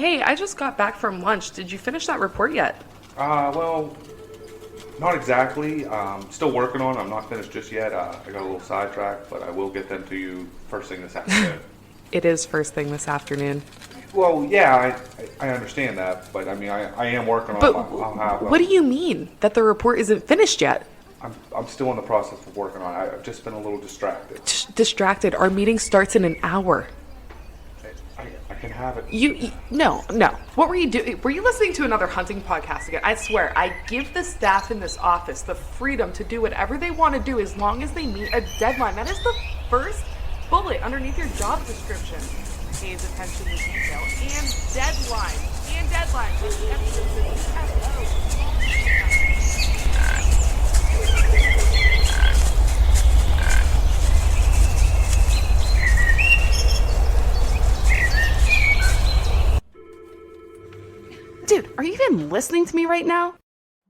Hey, I just got back from lunch. Did you finish that report yet? Well, not exactly. Still working on it. I'm not finished just yet. I got a little sidetracked, but I will get them to you first thing this afternoon. It is first thing this afternoon. Well, yeah, I understand that, but I mean, I am working on But it. I'll have. what do you mean that the report isn't finished yet? I'm still in the process of working on it. I've just been a little distracted. Distracted. Our meeting starts in an hour. I can have it. No. What were you doing? Were you listening to another hunting podcast again? I swear, I give the staff in this office the freedom to do whatever they want to do as long as they meet a deadline. That is the first bullet underneath your job description. Pays attention to detail and deadlines. And deadlines. With emphasis. Dude, are you even listening to me right now?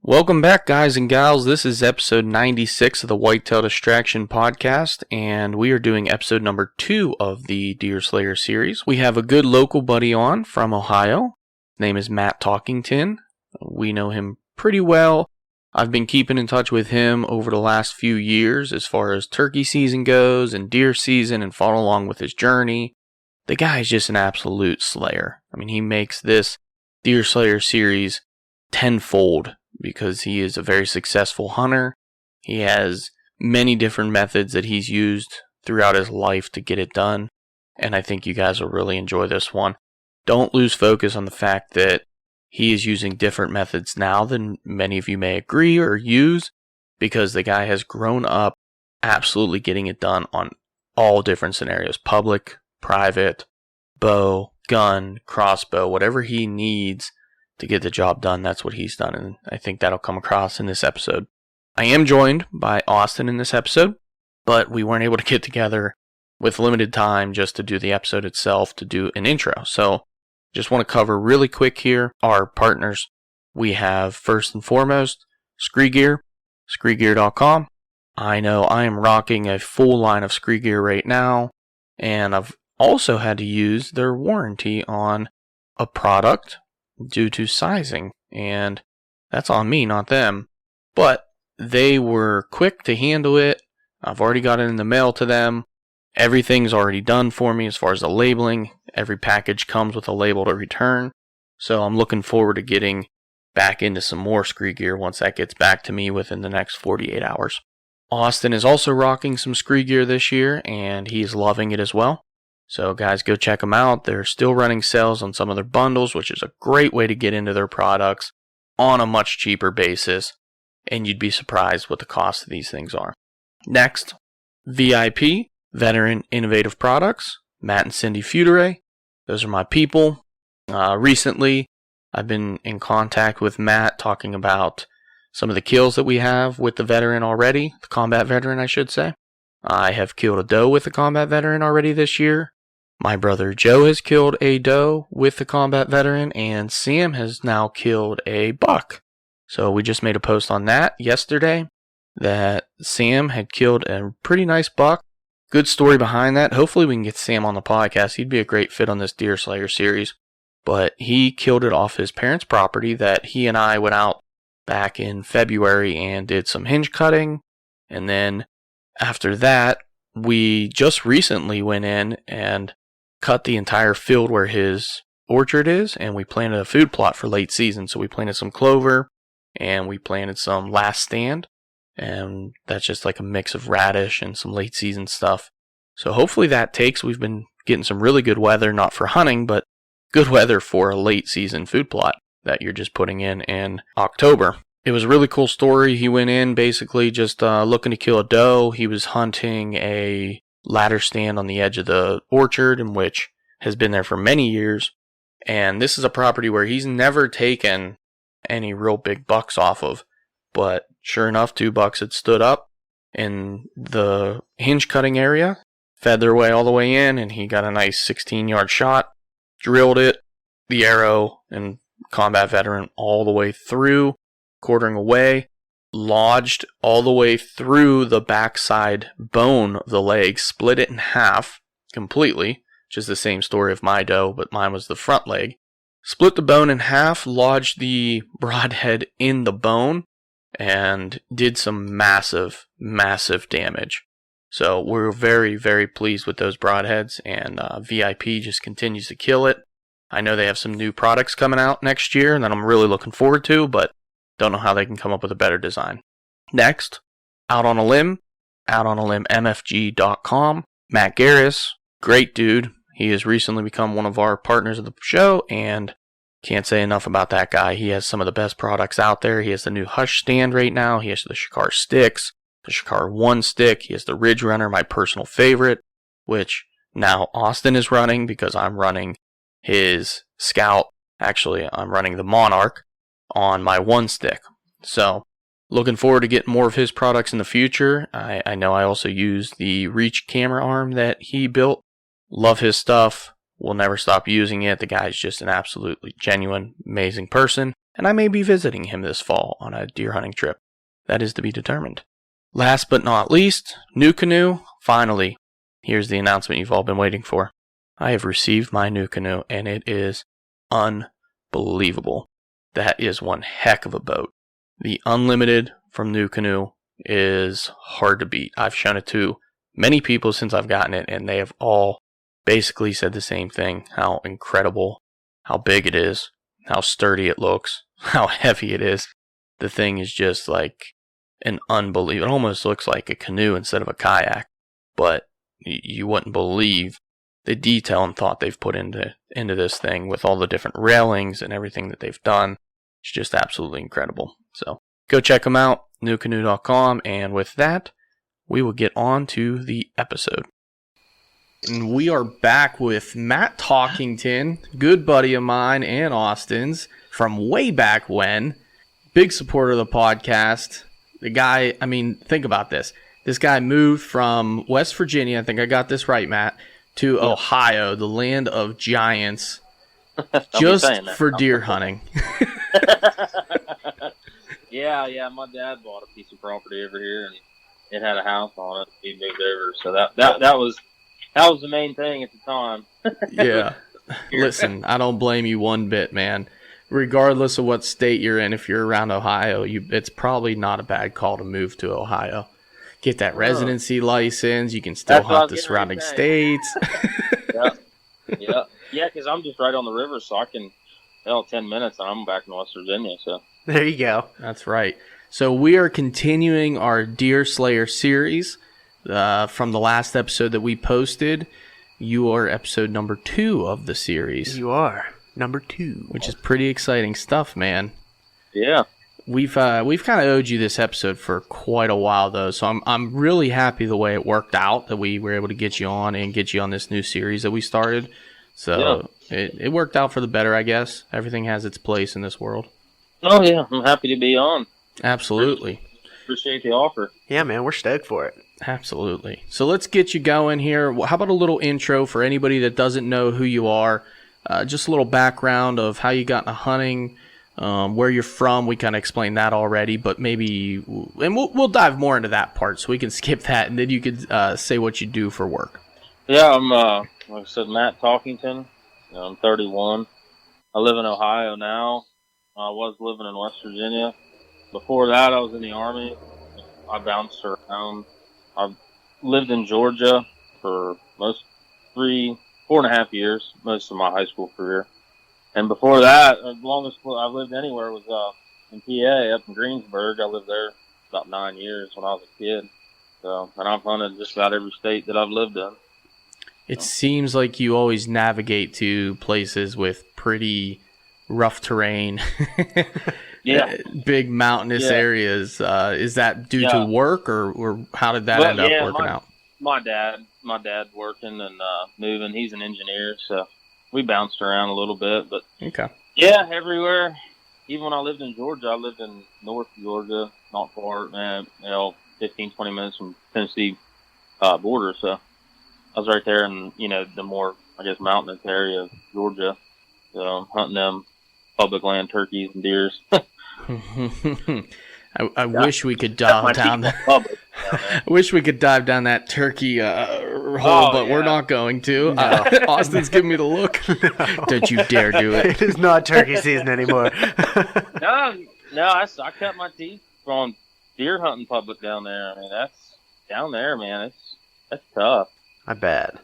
Welcome back, guys and gals. This is episode 96 of the Whitetail Distraction Podcast, and we are doing episode number 2 of the Deer Slayer series. We have a good local buddy on from Ohio. His name is Matt Talkington. We know him pretty well. I've been keeping in touch with him over the last few years as far as turkey season goes and deer season and follow along with his journey. The guy is just an absolute slayer. I mean, he makes this Deer Slayer series tenfold because he is a very successful hunter. He has many different methods that he's used throughout his life to get it done, and I think you guys will really enjoy this one. Don't lose focus on the fact that he is using different methods now than many of you may agree or use, because the guy has grown up absolutely getting it done on all different scenarios: public, private, bow, gun, crossbow, whatever he needs to get the job done, that's what he's done, and I think that'll come across in this episode. I am joined by Austin in this episode, but we weren't able to get together with limited time just to do the episode itself, to do an intro. So just want to cover really quick here our partners. We have, first and foremost, Scree Gear, ScreeGear.com. I know I am rocking a full line of Scree Gear right now, and I've also had to use their warranty on a product due to sizing, and that's on me, not them. But they were quick to handle it. I've already got it in the mail to them. Everything's already done for me as far as the labeling. Every package comes with a label to return. So I'm looking forward to getting back into some more Scree Gear once that gets back to me within the next 48 hours. Austin is also rocking some Scree Gear this year, and he's loving it as well. So guys, go check them out. They're still running sales on some of their bundles, which is a great way to get into their products on a much cheaper basis. And you'd be surprised what the cost of these things are. Next, VIP, Veteran Innovative Products, Matt and Cindy Futere. Those are my people. Recently, I've been in contact with Matt talking about some of the kills that we have with the veteran already, the combat veteran, I should say. I have killed a doe with the combat veteran already this year. My brother Joe has killed a doe with the combat veteran, and Sam has now killed a buck. So we just made a post on that yesterday that Sam had killed a pretty nice buck. Good story behind that. Hopefully we can get Sam on the podcast. He'd be a great fit on this Deer Slayer series. But he killed it off his parents' property that he and I went out back in February and did some hinge cutting. And then after that, we just recently went in and cut the entire field where his orchard is, and we planted a food plot for late season. So we planted some clover, and we planted some last stand, and that's just like a mix of radish and some late season stuff. So hopefully that takes. We've been getting some really good weather, not for hunting, but good weather for a late season food plot that you're just putting in October. It was a really cool story. He went in basically just looking to kill a doe. He was hunting a ladder stand on the edge of the orchard, in which has been there for many years. And this is a property where he's never taken any real big bucks off of. But sure enough, 2 bucks had stood up in the hinge cutting area, fed their way all the way in, and he got a nice 16-yard shot, drilled it, the arrow and combat veteran all the way through, quartering away, lodged all the way through the backside bone of the leg, split it in half completely, which is the same story of my doe, but mine was the front leg. split the bone in half, lodged the broadhead in the bone, and did some massive, massive damage. So we're very, very pleased with those broadheads, and VIP just continues to kill it. I know they have some new products coming out next year that I'm really looking forward to, but don't know how they can come up with a better design. Next, Out on a Limb MFG.com. Matt Garris, great dude. He has recently become one of our partners of the show, and can't say enough about that guy. He has some of the best products out there. He has the new Hush stand right now. He has the Shakar sticks, the Shakar 1 stick. He has the Ridge Runner, my personal favorite, which now Austin is running because I'm running his Scout. Actually, I'm running the Monarch on my 1 stick. So, looking forward to getting more of his products in the future. I know I also use the Reach camera arm that he built. Love his stuff. Will never stop using it. The guy's just an absolutely genuine, amazing person. And I may be visiting him this fall on a deer hunting trip. That is to be determined. Last but not least, new Canoe. Finally, here's the announcement you've all been waiting for. I have received my new Canoe, and it is unbelievable. That is one heck of a boat. The Unlimited from New Canoe is hard to beat. I've shown it to many people since I've gotten it, and they have all basically said the same thing. How incredible, how big it is, how sturdy it looks, how heavy it is. The thing is just like an unbelievable. It almost looks like a canoe instead of a kayak, but you wouldn't believe the detail and thought they've put into this thing with all the different railings and everything that they've done. It's just absolutely incredible. So go check them out, newcanoe.com, and with that, we will get on to the episode. And we are back with Matt Talkington, good buddy of mine and Austin's from way back when. Big supporter of the podcast. The guy, I mean, think about this. This guy moved from West Virginia, I think I got this right, Matt, to Ohio, the land of giants, just for deer hunting. Yeah, my dad bought a piece of property over here, and it had a house on it. He moved over, so that was the main thing at the time. Yeah. Listen, I don't blame you one bit, man. Regardless of what state you're in, if you're around Ohio, it's probably not a bad call to move to Ohio. Get that residency license. You can still hunt the surrounding states. Yeah, because I'm just right on the river, so I can, 10 minutes, and I'm back in West Virginia. So there you go. That's right. So we are continuing our Deer Slayer series from the last episode that we posted. You are episode number 2 of the series. You are number 2, which is pretty exciting stuff, man. Yeah. We've kind of owed you this episode for quite a while, though, so I'm really happy the way it worked out, that we were able to get you on and get you on this new series that we started. So it worked out for the better, I guess. Everything has its place in this world. Oh, yeah. I'm happy to be on. Absolutely. Appreciate the offer. Yeah, man. We're stoked for it. Absolutely. So let's get you going here. How about a little intro for anybody that doesn't know who you are? Just a little background of how you got into hunting, where you're from. We kind of explained that already, but maybe, and we'll dive more into that part, so we can skip that, and then you could say what you do for work. Yeah, I'm, like I said, Matt Talkington. I'm 31. I live in Ohio now. I was living in West Virginia. Before that, I was in the Army. I bounced around. I've lived in Georgia for 4.5 years, most of my high school career. And before that, the longest I've lived anywhere was in PA, up in Greensburg. I lived there about 9 years when I was a kid. So, and I've hunted just about every state that I've lived in. It seems like you always navigate to places with pretty rough terrain. Yeah. Big mountainous areas. Is that due to work, or how did that end up working out? My dad working and moving. He's an engineer, so we bounced around a little bit. But okay. Yeah, everywhere. Even when I lived in Georgia, I lived in North Georgia, not far, 15, 20 minutes from Tennessee border. So I was right there in, the more, I guess, mountainous area of Georgia. So hunting them public land turkeys and deers. I wish we could dive down that. I wish we could dive down that turkey hole, but we're not going to. No. Austin's giving me the look. Don't you dare do it. It is not turkey season anymore. No, I cut my teeth on deer hunting public down there. I mean, that's down there, man. That's tough. I bet.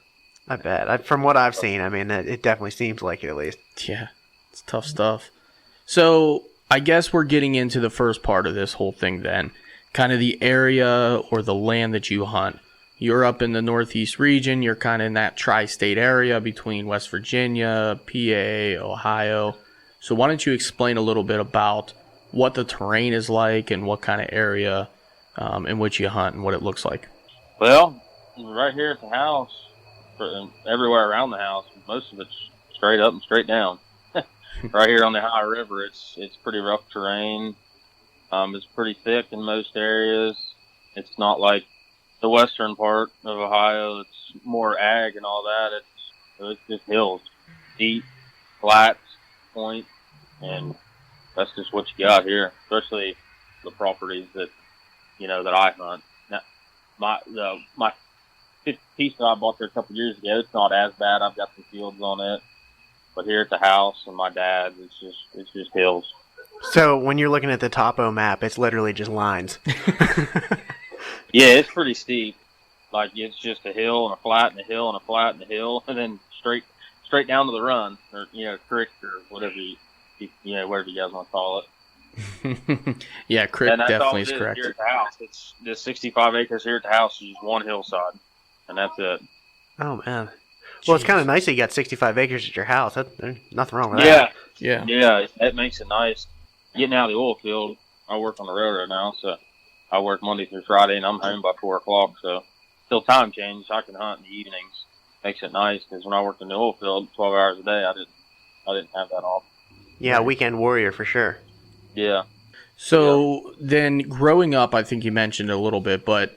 From what I've seen, I mean, it definitely seems like it at least. Yeah, it's tough stuff. So I guess we're getting into the first part of this whole thing then. Kind of the area or the land that you hunt. You're up in the Northeast region. You're kind of in that tri-state area between West Virginia, PA, Ohio. So why don't you explain a little bit about what the terrain is like and what kind of area in which you hunt and what it looks like? Well, right here at the house, everywhere around the house, most of it's straight up and straight down. Right here on the Ohio River, it's pretty rough terrain. It's pretty thick in most areas. It's not like the western part of Ohio. It's more ag and all that. It's just hills, deep, flats, point, and that's just what you got here. Especially the properties that I hunt. Now, my piece that I bought there a couple years ago, it's not as bad. I've got some fields on it, but here at the house and my dad's, it's just hills. So when you're looking at the topo map, it's literally just lines. Yeah, it's pretty steep. Like it's just a hill and a flat and a hill and a flat and a hill, and then straight down to the run, or creek or whatever whatever you guys want to call it. Yeah, creek definitely is correct. Here at the house, it's just 65 acres here at the house. Is just one hillside, and that's it. Oh man. Well, it's kind of nice that you got 65 acres at your house. There's nothing wrong with that. Yeah, that makes it nice. Getting out of the oil field, I work on the railroad now, so I work Monday through Friday, and I'm home by 4 o'clock. So till time change, I can hunt in the evenings. Makes it nice because when I worked in the oil field 12 hours a day, I didn't have that off. Yeah, weekend warrior for sure. Yeah. So then growing up, I think you mentioned a little bit, but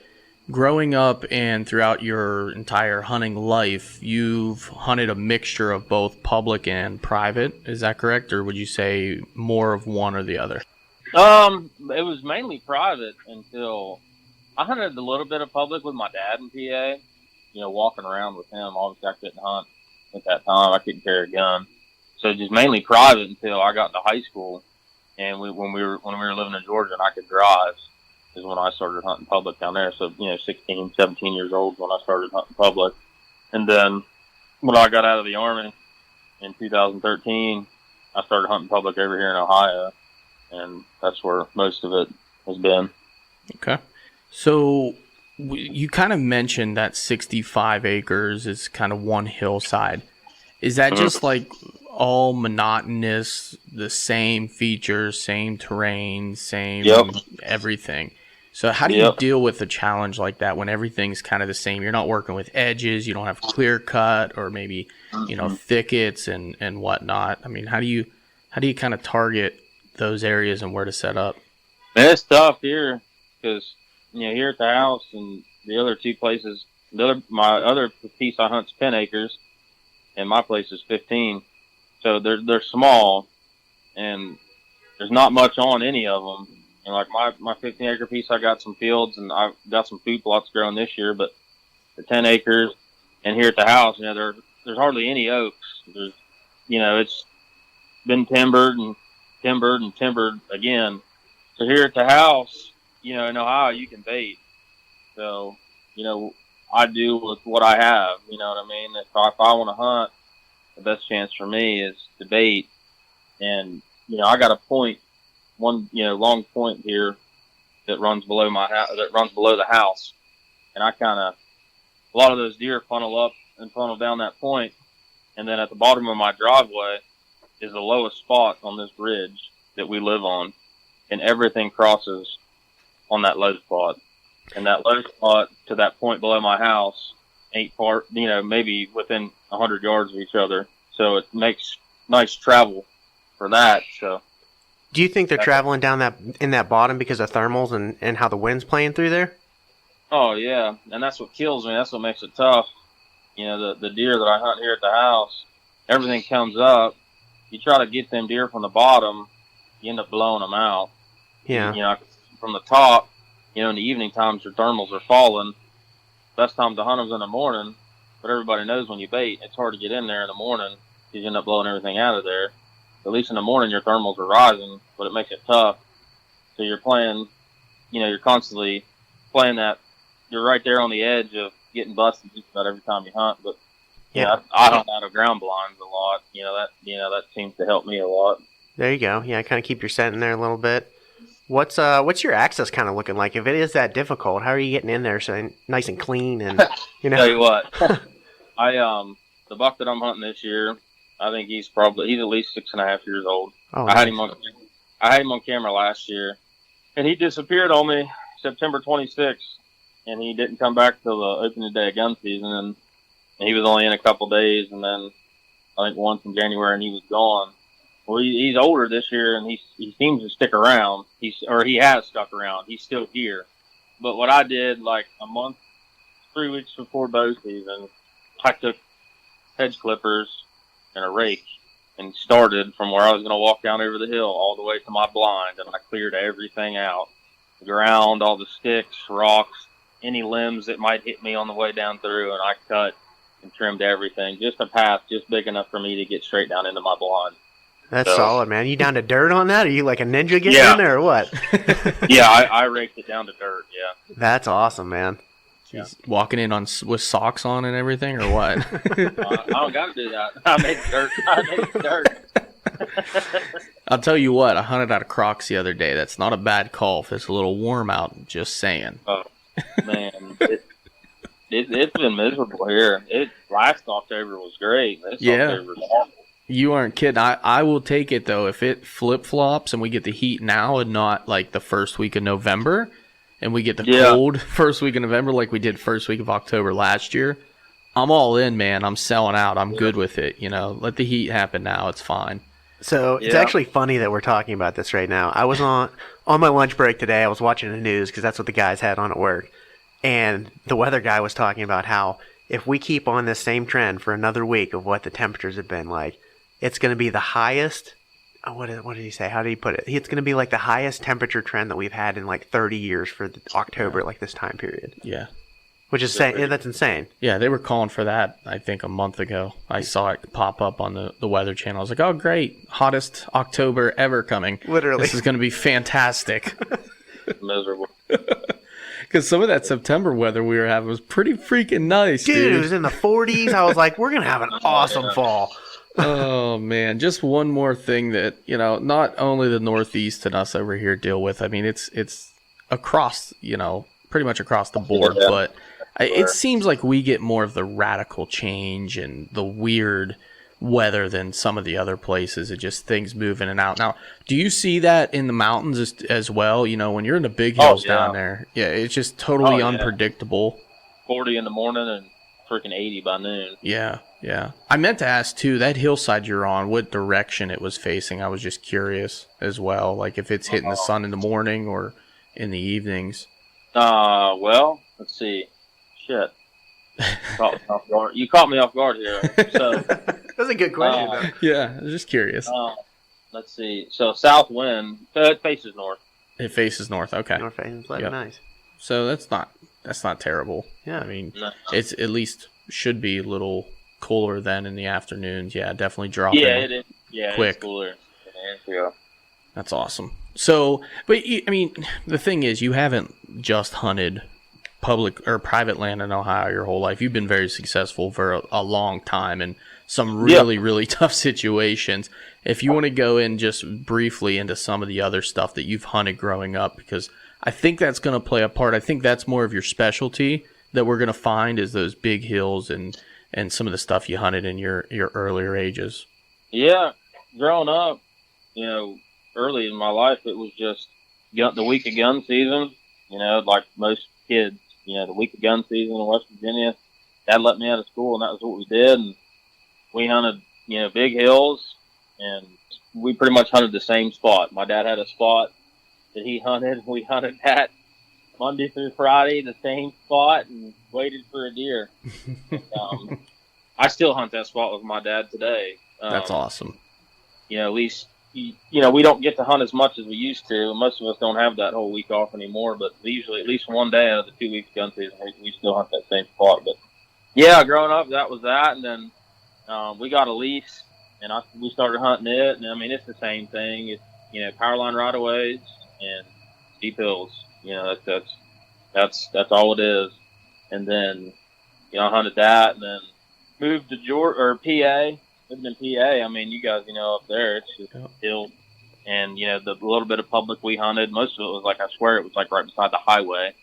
growing up and throughout your entire hunting life, you've hunted a mixture of both public and private. Is that correct? Or would you say more of one or the other? It was mainly private until I hunted a little bit of public with my dad in PA. Walking around with him. Obviously, I couldn't hunt at that time. I couldn't carry a gun. So just mainly private until I got into high school. And when we were living in Georgia and I could drive, is when I started hunting public down there. So, 16, 17 years old when I started hunting public. And then when I got out of the Army in 2013, I started hunting public over here in Ohio. And that's where most of it has been. Okay. So you kind of mentioned that 65 acres is kind of one hillside. Is that just like all monotonous, the same features, same terrain, same everything? So how do you deal with a challenge like that when everything's kind of the same? You're not working with edges, you don't have clear cut or maybe, thickets and whatnot. I mean, how do you kind of target those areas and where to set up? Man, it's tough here because, here at the house and the other two places, my other piece I hunt's 10 acres and my place is 15. So they're small and there's not much on any of them. And like my 15 acre piece, I got some fields and I've got some food plots growing this year, but the 10 acres and here at the house, there's hardly any oaks. There's, it's been timbered again. So here at the house, in Ohio, you can bait. So, I do with what I have, you know what I mean? If I want to hunt, the best chance for me is to bait. And, I got a point, long point here that runs below my house, that runs below the house. And a lot of those deer funnel up and funnel down that point. And then at the bottom of my driveway is the lowest spot on this bridge that we live on. And everything crosses on that low spot. And that low spot to that point below my house ain't far, maybe within 100 yards of each other. So it makes nice travel for that. So, do you think they're traveling down in that bottom because of thermals and how the wind's playing through there? Oh yeah, and that's what kills me. That's what makes it tough. The deer that I hunt here at the house, everything comes up. You try to get them deer from the bottom, you end up blowing them out. Yeah. from the top, in the evening times your thermals are falling. Best time to hunt them's in the morning, but everybody knows when you bait, it's hard to get in there in the morning because you end up blowing everything out of there. At least in the morning your thermals are rising, but it makes it tough. So you're playing, you're constantly playing that. You're right there on the edge of getting busted just about every time you hunt. But I hunt out of ground blinds a lot. That seems to help me a lot. There you go. Yeah, kind of keep your scent in there a little bit. What's your access kind of looking like? If it is that difficult, how are you getting in there so nice and clean and Tell you what, the buck that I'm hunting this year, I think he's at least 6.5 years old. Oh, I had him on camera last year, and he disappeared on me September 26th, and he didn't come back till the opening day of gun season, and he was only in a couple days, and then I think once in January, and he was gone. Well, he's older this year, and he seems to stick around. He has stuck around. He's still here. But what I did, like 3 weeks before bow season, I took hedge clippers and a rake and started from where I was going to walk down over the hill all the way to my blind, and I cleared everything out. The ground, all the sticks, rocks, any limbs that might hit me on the way down through, and I cut and trimmed everything. Just a path just big enough for me to get straight down into my blind. That's solid, man. You down to dirt on that? Are you like a ninja getting in there or what? Yeah, I raked it down to dirt, yeah. That's awesome, man. He's walking in with socks on and everything, or what? I don't got to do that. I made dirt. I'll tell you what, I hunted out of Crocs the other day. That's not a bad call if it's a little warm out, just saying. Oh, man. It's been miserable here. Last October was great. This October was awful. You aren't kidding. I will take it, though. If it flip-flops and we get the heat now and not like the first week of November, and we get the cold first week of November like we did first week of October last year, I'm all in, man. I'm selling out. I'm good with it. Let the heat happen now. It's fine. So it's actually funny that we're talking about this right now. I was on my lunch break today. I was watching the news because that's what the guys had on at work. And the weather guy was talking about how if we keep on this same trend for another week of what the temperatures have been like, it's going to be the highest. What did he say? How did he put it? It's going to be like the highest temperature trend that we've had in like 30 years for October, like this time period. Yeah. Which is that's insane. Yeah, they were calling for that, I think, a month ago. I saw it pop up on the Weather Channel. I was like, oh, great. Hottest October ever coming. Literally. This is going to be fantastic. Miserable. Because some of that September weather we were having was pretty freaking nice, dude. It was in the 40s. I was like, we're going to have an awesome fall. Oh, man. Just one more thing that, not only the Northeast and us over here deal with. I mean, it's across, pretty much across the board. Yeah. But it seems like we get more of the radical change and the weird weather than some of the other places. It just things move in and out. Now, do you see that in the mountains as well? When you're in the big hills down there. Yeah, it's just totally unpredictable. 40 in the morning and freaking 80 by noon. Yeah. I meant to ask, too, that hillside you're on, what direction it was facing. I was just curious as well, like if it's hitting the sun in the morning or in the evenings. Well, let's see. Shit. You caught me off guard here. So that's a good question, though. Yeah, I was just curious. Let's see. So south wind, it faces north. It faces north, okay. North facing, nice. So that's not terrible. Yeah, I mean, it's at least should be a little cooler then in the afternoons. Yeah, definitely dropping. Yeah, it is. Yeah, quick. It's cooler. Yeah. That's awesome. So, but I mean, the thing is, you haven't just hunted public or private land in Ohio your whole life. You've been very successful for a long time in some really tough situations. If you want to go in just briefly into some of the other stuff that you've hunted growing up, because I think that's going to play a part. I think that's more of your specialty that we're going to find is those big hills and some of the stuff you hunted in your earlier ages. Yeah, growing up, early in my life, it was just the week of gun season, like most kids, the week of gun season in West Virginia. Dad let me out of school, and that was what we did. And we hunted, big hills, and we pretty much hunted the same spot. My dad had a spot that he hunted. We hunted that Monday through Friday, the same spot, and waited for a deer. I still hunt that spot with my dad today. That's awesome. At least we don't get to hunt as much as we used to. Most of us don't have that whole week off anymore, but we usually at least one day out of the 2 weeks gun season, we still hunt that same spot. But yeah, growing up, that was that. And then we got a lease, and we started hunting it. And I mean, it's the same thing. It's, power line right-of-ways and steep hills. That's all it is. And then, I hunted that and then moved to Georgia or PA. Living in PA, I mean, you guys, up there, it's just hills. And, the little bit of public we hunted, most of it was I swear it was right beside the highway.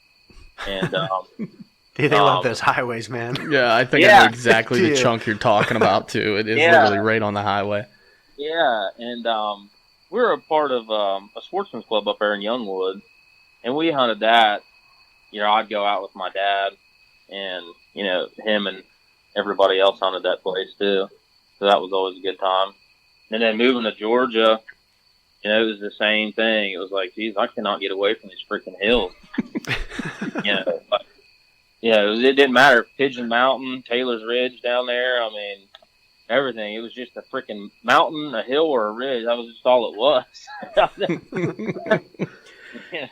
And, dude, they love those highways, man. Yeah, I think I know exactly the chunk you're talking about, too. It is literally right on the highway. Yeah, and we were a part of a sportsman's club up there in Youngwood, and we hunted that. I'd go out with my dad, and, him and everybody else hunted that place, too. So that was always a good time. And then moving to Georgia, it was the same thing. It was geez, I cannot get away from these freaking hills. It didn't matter. Pigeon Mountain, Taylor's Ridge down there. I mean, everything. It was just a freaking mountain, a hill, or a ridge. That was just all it was.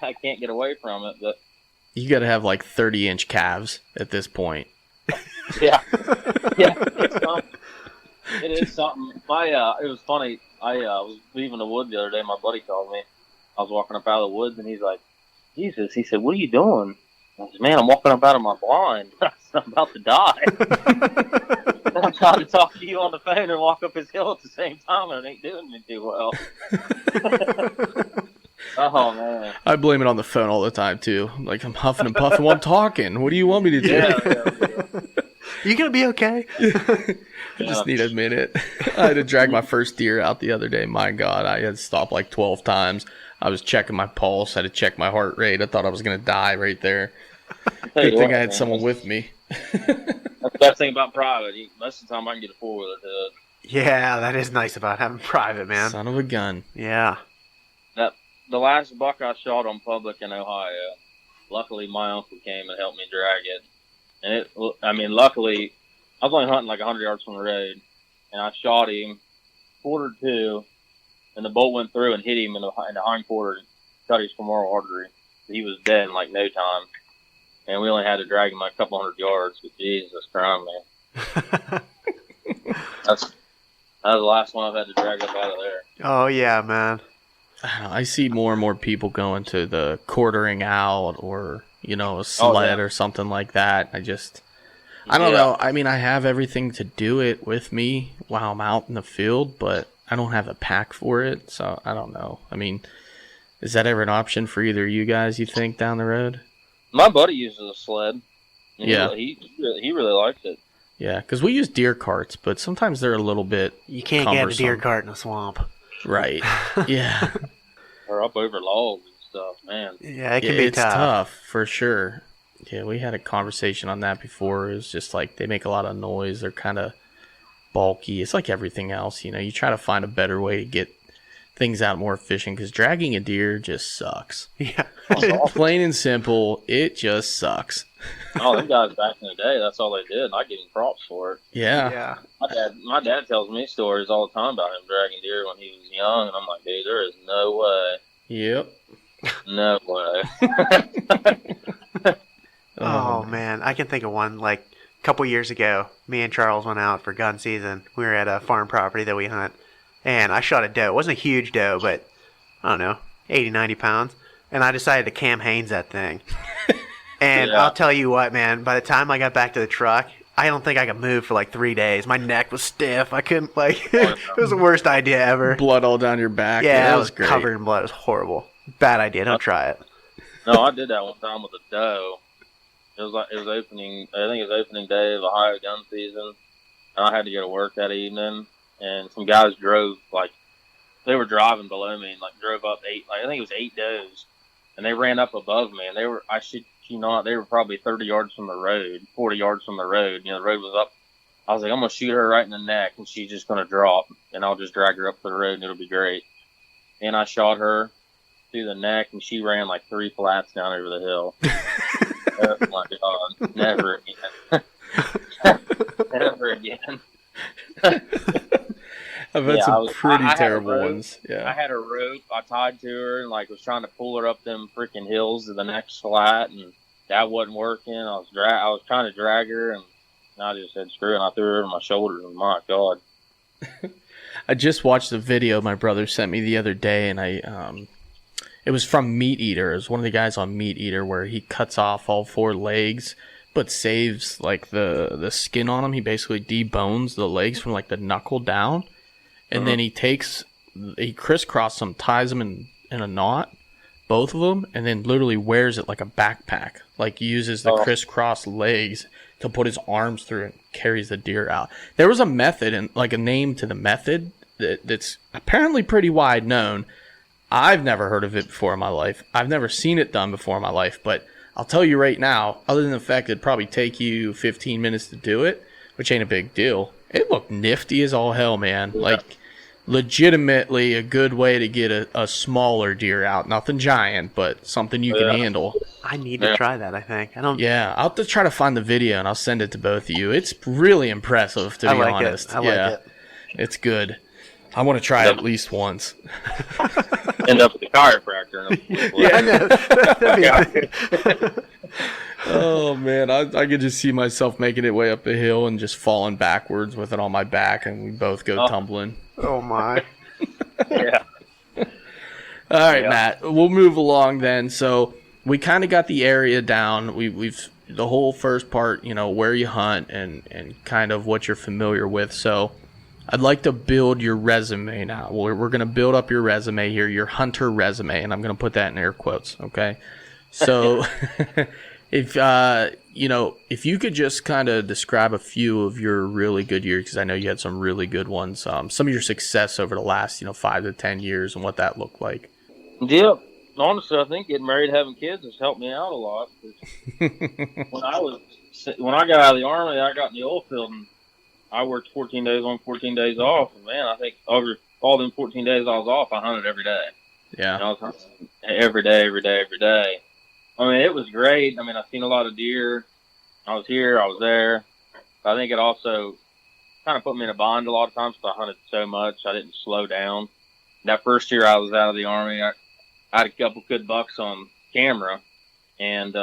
I can't get away from it. But you got to have 30-inch calves at this point. Yeah. It is something. It was funny. I was leaving the woods the other day. My buddy called me. I was walking up out of the woods, and he's like, Jesus. He said, what are you doing? I said, man, I'm walking up out of my blind. I'm about to die. I'm trying to talk to you on the phone and walk up his hill at the same time, and it ain't doing me too well. Oh, man. I blame it on the phone all the time, too. I'm huffing and puffing while I'm talking. What do you want me to do? Yeah. You gonna be okay? I just need a minute. I had to drag my first deer out the other day. My God, I had to stop 12 times. I was checking my pulse. I had to check my heart rate. I thought I was going to die right there. Good thing I had someone with me. That's the best thing about private. Most of the time I can get a four-wheeler to it. Yeah, that is nice about having private, man. Son of a gun. Yeah. The last buck I shot on public in Ohio, luckily my uncle came and helped me drag it. And luckily, I was only hunting 100 yards from the road, and I shot him, quartered two, and the bolt went through and hit him in the hind quarter and cut his femoral artery. He was dead in no time. And we only had to drag him a couple hundred yards, but Jesus Christ, man. That's the last one I've had to drag up out of there. Oh, yeah, man. I see more and more people going to the quartering out or, a sled or something like that. I don't know. I mean, I have everything to do it with me while I'm out in the field, but I don't have a pack for it, so I don't know. I mean, is that ever an option for either of you guys, you think, down the road? My buddy uses a sled. Yeah. He really likes it. Yeah, because we use deer carts, but sometimes they're a little bit You can't get a deer cart in a swamp. Right. Yeah. Or up over logs and stuff, man. Yeah, it can be it's tough, for sure. Yeah, we had a conversation on that before. It was just they make a lot of noise. They're kind of bulky. It's like everything else, you try to find a better way to get things out more efficient because dragging a deer just sucks. Yeah. Plain and simple, it just sucks. Oh, them guys back in the day, that's all they did, and I give them props for it. Yeah. Yeah. My dad tells me stories all the time about him dragging deer when he was young, and I'm like, dude, there is no way. Yep. No way. Oh, man. I can think of one, a couple years ago, me and Charles went out for gun season. We were at a farm property that we hunt, and I shot a doe. It wasn't a huge doe, but, I don't know, 80, 90 pounds. And I decided to Cam Haines that thing. And I'll tell you what, man, by the time I got back to the truck, I don't think I could move for 3 days. My neck was stiff. I couldn't, it was the worst idea ever. Blood all down your back. Yeah, that was great. covered in blood. It was horrible. Bad idea. Don't try it. No, I did that one time with a doe. It was opening. I think it was opening day of Ohio gun season, and I had to go to work that evening. And some guys drove they were driving below me and drove up 8. I think it was 8 does, and they ran up above me. And they were they were probably 30 yards from the road, 40 yards from the road. The road was up. I was like, I'm gonna shoot her right in the neck, and she's just gonna drop, and I'll just drag her up the road, and it'll be great. And I shot her through the neck, and she ran 3 flats down over the hill. Oh my God, never again. Never again. I've had Yeah, some pretty I had a terrible rope. ones. Yeah. I had a rope I tied to her and like was trying to pull her up them freaking hills to the next flat, and that wasn't working. I was trying to drag her, and I just said screw it. And I threw her over my shoulders, and my God. I just watched the video my brother sent me the other day, and it was from Meat Eater. It was one of the guys on Meat Eater where he cuts off all 4 legs, but saves like the skin on them. He basically debones the legs from like the knuckle down, and then he crisscrosses them, ties them in a knot, both of them, and then literally wears it like a backpack. Like uses the crisscross legs to put his arms through and carries the deer out. There was a method and like a name to the method that's apparently pretty wide known. I've never heard of it before in my life. I've never seen it done before in my life, but I'll tell you right now, other than the fact it'd probably take you 15 minutes to do it, which ain't a big deal, it looked nifty as all hell, man. Yeah. Like, legitimately a good way to get a smaller deer out. Nothing giant, but something you can handle. I need to try that, I think. Yeah, I'll have to try to find the video, and I'll send it to both of you. It's really impressive, to be honest. I like it. It's good. I want to try it at least once. End up with a chiropractor. I know. Oh, man. I could just see myself making it way up the hill and just falling backwards with it on my back, and we both go tumbling. Oh, my. Yeah. All right, Matt. We'll move along then. So we kind of got the area down. We've the whole first part, where you hunt and kind of what you're familiar with. So I'd like to build your resume now. We're going to build up your resume here, your hunter resume, and I'm going to put that in air quotes, okay? So if you could just kind of describe a few of your really good years, because I know you had some really good ones, some of your success over the last, 5 to 10 years and what that looked like. Yeah. Honestly, I think getting married, having kids has helped me out a lot. when I got out of the Army, I got in the oil field, and I worked 14 days on, 14 days off. And man, I think over all them 14 days I was off, I hunted every day. Yeah. I was hunting every day. I mean, it was great. I mean, I've seen a lot of deer. I was here, I was there. But I think it also kind of put me in a bind a lot of times because I hunted so much. I didn't slow down. That first year I was out of the Army, I had a couple good bucks on camera. And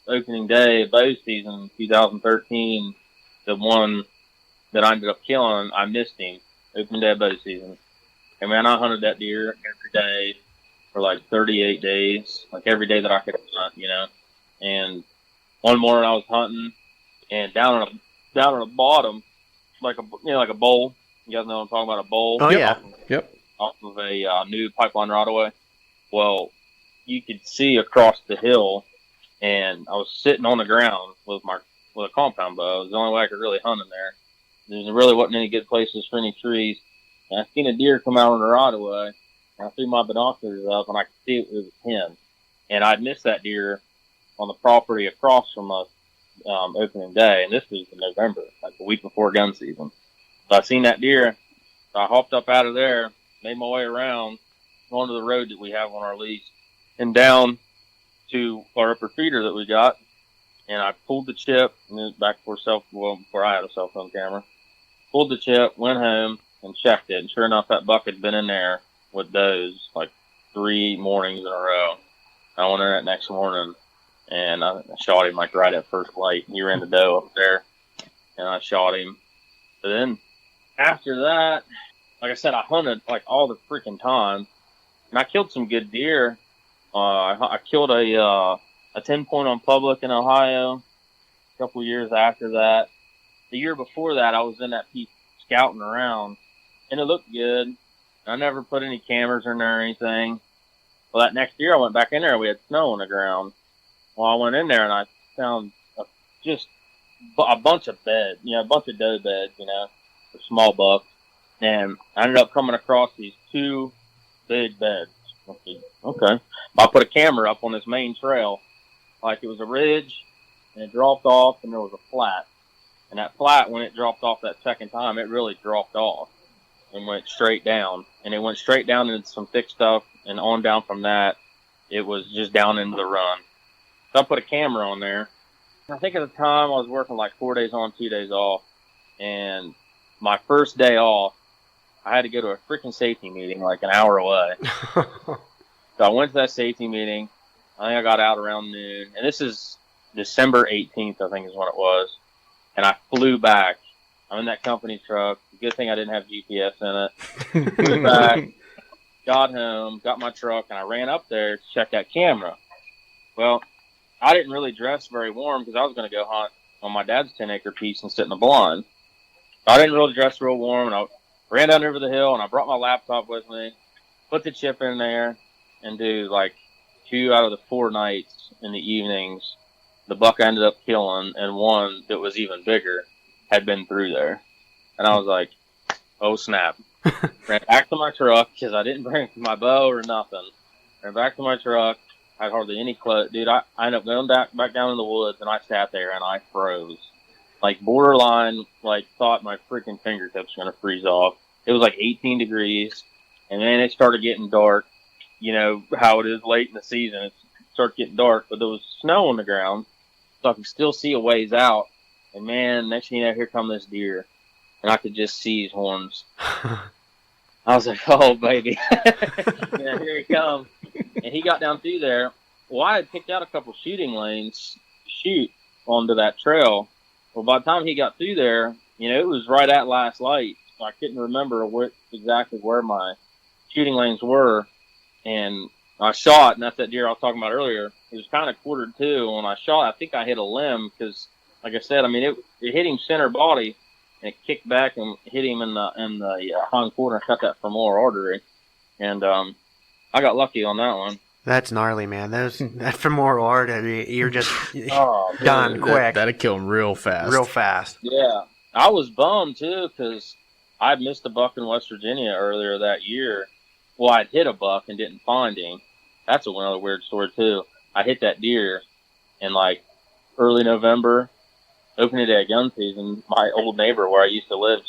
opening day of bow season, 2013, the one that I ended up killing, I missed him. Opening day of bow season. And man, I hunted that deer every day for like 38 days, like every day that I could hunt, And one morning I was hunting, and down on the bottom, like a bowl. You guys know what I'm talking about, a bowl. Oh yeah. Off of a new pipeline right away. Well, you could see across the hill, and I was sitting on the ground with a compound bow. It was the only way I could really hunt in there. There really wasn't any good places for any trees. And I seen a deer come out on the right of way. And I threw my binoculars up, and I could see it was him. And I'd missed that deer on the property across from us opening day. And this was in November, like a week before gun season. So I seen that deer. So I hopped up out of there, made my way around, onto the road that we have on our lease, and down to our upper feeder that we got. And I pulled the chip, and it was back before I had a cell phone camera. Pulled the chip, went home, and checked it. And sure enough, that buck had been in there with those like 3 mornings in a row. I went in that next morning, and I shot him like right at first light. He ran the doe up there, and I shot him. But then after that, like I said, I hunted like all the freaking time, and I killed some good deer. I killed a 10-point on public in Ohio. A couple years after that, the year before that, I was in that piece scouting around, and it looked good. I never put any cameras in there or anything. Well, that next year I went back in there. We had snow on the ground. Well, I went in there and I found just a bunch of beds, a bunch of doe beds, for small bucks. And I ended up coming across these 2 big beds. Okay. I put a camera up on this main trail. Like it was a ridge, and it dropped off, and there was a flat. And that flat, when it dropped off that second time, it really dropped off and went straight down. And it went straight down into some thick stuff, and on down from that, it was just down into the run. So I put a camera on there. I think at the time I was working like 4 days on, 2 days off. And my first day off, I had to go to a freaking safety meeting like an hour away. So I went to that safety meeting. I think I got out around noon. And this is December 18th, I think is when it was. And I flew back. I'm in that company truck. Good thing I didn't have GPS in it. Flew back, got home, got my truck, and I ran up there to check that camera. Well, I didn't really dress very warm because I was going to go hunt on my dad's 10-acre piece and sit in the blind. I didn't really dress real warm, and I ran down over the hill, and I brought my laptop with me, put the chip in there, and do like 2 out of the 4 nights in the evenings, the buck I ended up killing, and one that was even bigger had been through there. And I was like, oh snap. Ran back to my truck because I didn't bring my bow or nothing. Ran back to my truck. I had hardly any clothes. Dude, I ended up going back down in the woods, and I sat there and I froze. Like borderline, like thought my freaking fingertips were going to freeze off. It was like 18 degrees, and then it started getting dark. You know how it is late in the season. It starts getting dark, but there was snow on the ground, so I could still see a ways out. And man, next thing you know, here come this deer, and I could just see his horns. I was like, oh, baby. Yeah, here he comes. And he got down through there. Well, I had picked out a couple shooting lanes to shoot onto that trail. Well, by the time he got through there, you know, it was right at last light. So I couldn't remember exactly where my shooting lanes were. And I shot, and that's that deer I was talking about earlier. It was kind of quartered too. When I shot, I think I hit a limb because, like I said, I mean, it hit him center body, and it kicked back and hit him in the hind quarter and cut that femoral artery. And I got lucky on that one. That's gnarly, man. That femoral artery, you're just Oh, done dude. quick. That'd kill him real fast. Real fast. Yeah. I was bummed, too, because I'd missed a buck in West Virginia earlier that year. Well, I'd hit a buck and didn't find him. That's another weird story, too. I hit that deer in, like, early November, opening day of gun season. My old neighbor where I used to live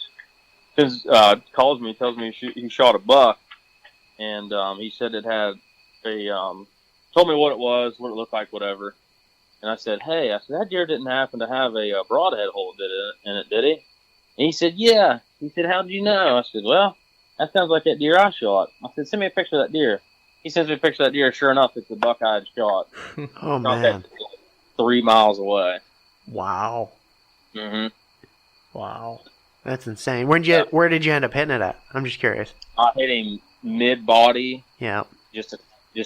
calls me, tells me he shot a buck, and he said it had told me what it was, what it looked like, whatever. And I said, hey, that deer didn't happen to have a broadhead hole in it, did he? And he said, yeah. He said, how did you know? I said, well, that sounds like that deer I shot. I said, send me a picture of that deer. He sends me a picture of that deer. Sure enough, it's the buck I had shot. Oh, Shot man. that 3 miles away. Wow. Mm-hmm. Wow. That's insane. Where did you end up hitting it at? I'm just curious. I hit him mid-body, Yeah. just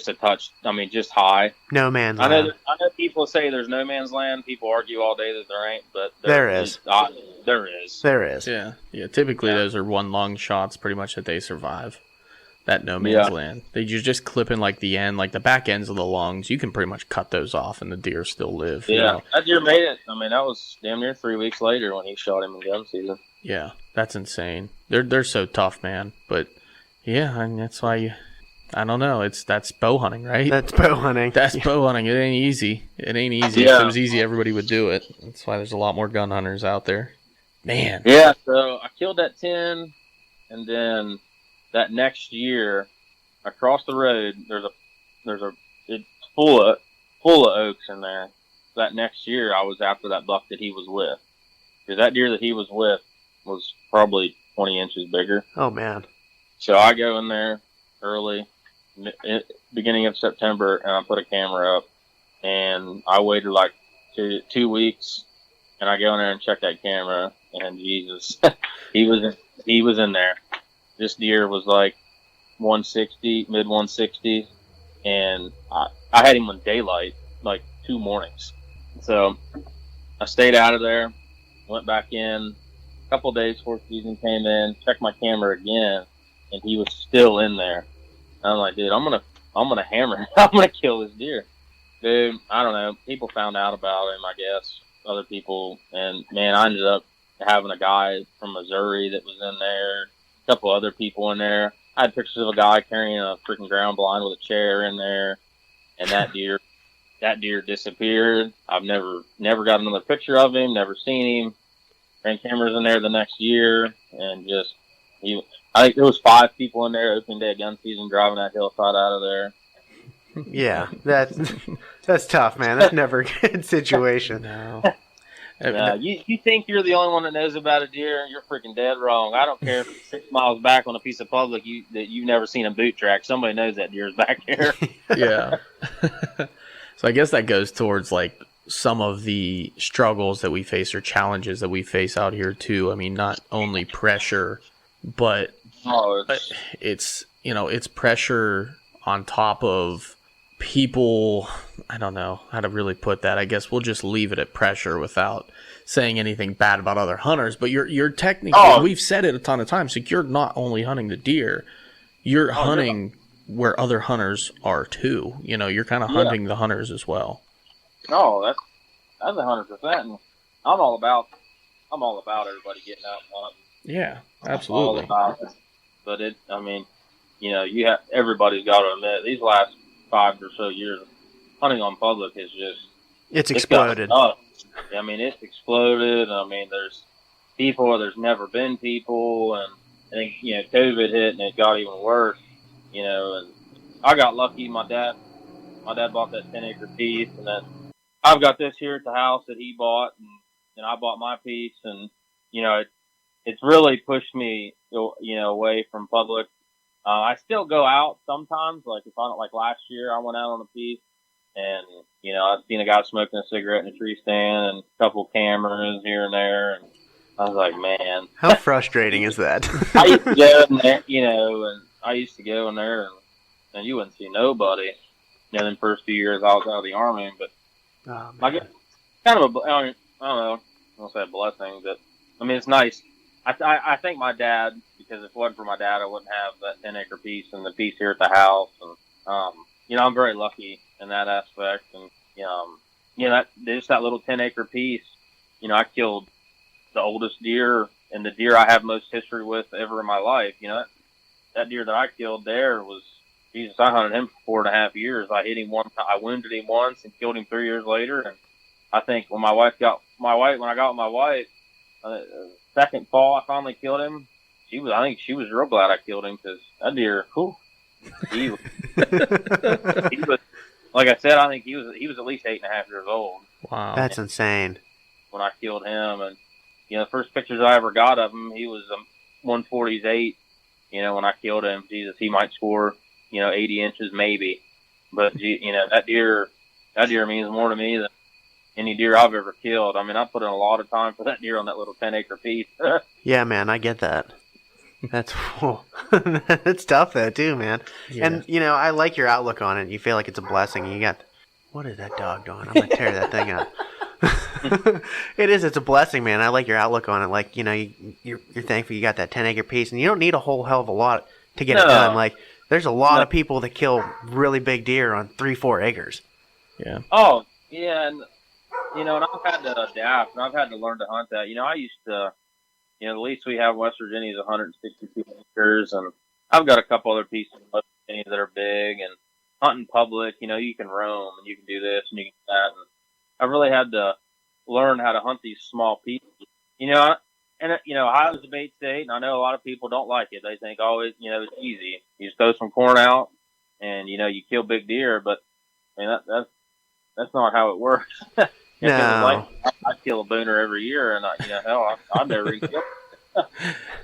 a touch. I mean, just high. No man's I know land. people say there's no man's land. People argue all day that there ain't, but There is. There is. There is. Yeah. Typically, those are one lung shots, pretty much that they survive. That no man's land. You're just clipping like the end, like the back ends of the lungs. You can pretty much cut those off, and the deer still live. Yeah, You know? that deer made it. I mean, that was damn near 3 weeks later when he shot him in gun season. Yeah, that's insane. They're so tough, man. But yeah, I mean, that's why I don't know. That's bow hunting, right? That's bow hunting. That's bow hunting. It ain't easy. It ain't easy. Yeah. If it was easy, everybody would do it. That's why there's a lot more gun hunters out there. Man. Yeah, so I killed that 10, and then that next year, across the road, it's full of oaks in there. That next year, I was after that buck that he was with. Because that deer that he was with was probably 20 inches bigger. Oh, man. So I go in there early, beginning of September, and I put a camera up. And I waited like 2 weeks, and I go in there and check that camera, and Jesus, he was in there. This deer was like 160, mid 160s, and I had him on daylight like 2 mornings. So I stayed out of there, went back in. A couple of days before season came in, checked my camera again, and he was still in there. And I'm like, dude, I'm gonna hammer him. I'm gonna kill this deer. Dude, I don't know. People found out about him, I guess. Other people, and man, I ended up having a guy from Missouri that was in there. A couple other people in there. I had pictures of a guy carrying a freaking ground blind with a chair in there, and that deer disappeared. I've never got another picture of him. Never seen him. Ran cameras in there the next year, and I think there was 5 people in there opening day of gun season driving that hillside out of there. Yeah, that's tough, man. That's never a good situation. No. No, you think you're the only one that knows about a deer, you're freaking dead wrong. I don't care if it's 6 miles back on a piece of public that you've never seen a boot track. Somebody knows that deer's back there. Yeah. So I guess that goes towards like some of the struggles that we face or challenges that we face out here too. I mean, not only pressure, but it's it's pressure on top of people. I don't know how to really put that. I guess we'll just leave it at pressure without saying anything bad about other hunters. But you're technically, we've said it a ton of times, like you're not only hunting the deer, you're hunting where other hunters are too. You're kind of hunting the hunters as well. Oh, that's 100%. And I'm all about everybody getting out and hunting. Yeah, absolutely. But everybody's got to admit, these last 5 or so years, hunting on public is just... It's exploded. It's exploded. There's people, there's never been people, and I think, COVID hit and it got even worse, and I got lucky. My dad bought that 10-acre piece, and then I've got this here at the house that he bought, and I bought my piece, and, it's really pushed me, away from public. I still go out sometimes, like last year I went out on a piece, and, I've seen a guy smoking a cigarette in a tree stand and a couple cameras here and there, and I was like, man. How frustrating is that? I used to go in there, and I used to go in there, and you wouldn't see nobody. The first few years I was out of the Army, but I guess kind of I don't know, I won't say a blessing, but, it's nice. I think my dad, because if it wasn't for my dad, I wouldn't have that 10-acre piece and the piece here at the house. And, I'm very lucky in that aspect. And, that little 10-acre piece, I killed the oldest deer and the deer I have most history with ever in my life. That deer that I killed there was, Jesus, I hunted him for 4.5 years. I hit him once, I wounded him once and killed him 3 years later. And I think when I got with my wife, second fall, I finally killed him. I think she was real glad I killed him, because that deer, he was, like I said, I think he was at least 8.5 years old. Wow, that's insane. When I killed him, and the first pictures I ever got of him, he was 148. When I killed him, Jesus, he might score 80 inches maybe, but that deer means more to me than any deer I've ever killed. I put in a lot of time for that deer on that little 10-acre piece. Yeah, man, I get that. That's it's tough though too, man. Yeah. And I like your outlook on it. You feel like it's a blessing. You got, what is that dog doing? I'm gonna tear that thing up. It's a blessing, man. I like your outlook on it. Like, you're thankful you got that 10-acre piece, and you don't need a whole hell of a lot to get it done. Like, there's a lot of people that kill really big deer on 3-4 acres. Yeah. Oh, yeah, and and I've had to adapt, and I've had to learn to hunt that. I used to, the least we have in West Virginia is 162 acres, and I've got a couple other pieces in West Virginia that are big, and hunting public, you can roam, and you can do this, and you can do that, and I really had to learn how to hunt these small pieces. Ohio's a bait state, and I know a lot of people don't like it. They think, it's easy. You just throw some corn out, and, you kill big deer, but, that's not how it works. No. I kill a booner every year, and I'd never even kill it.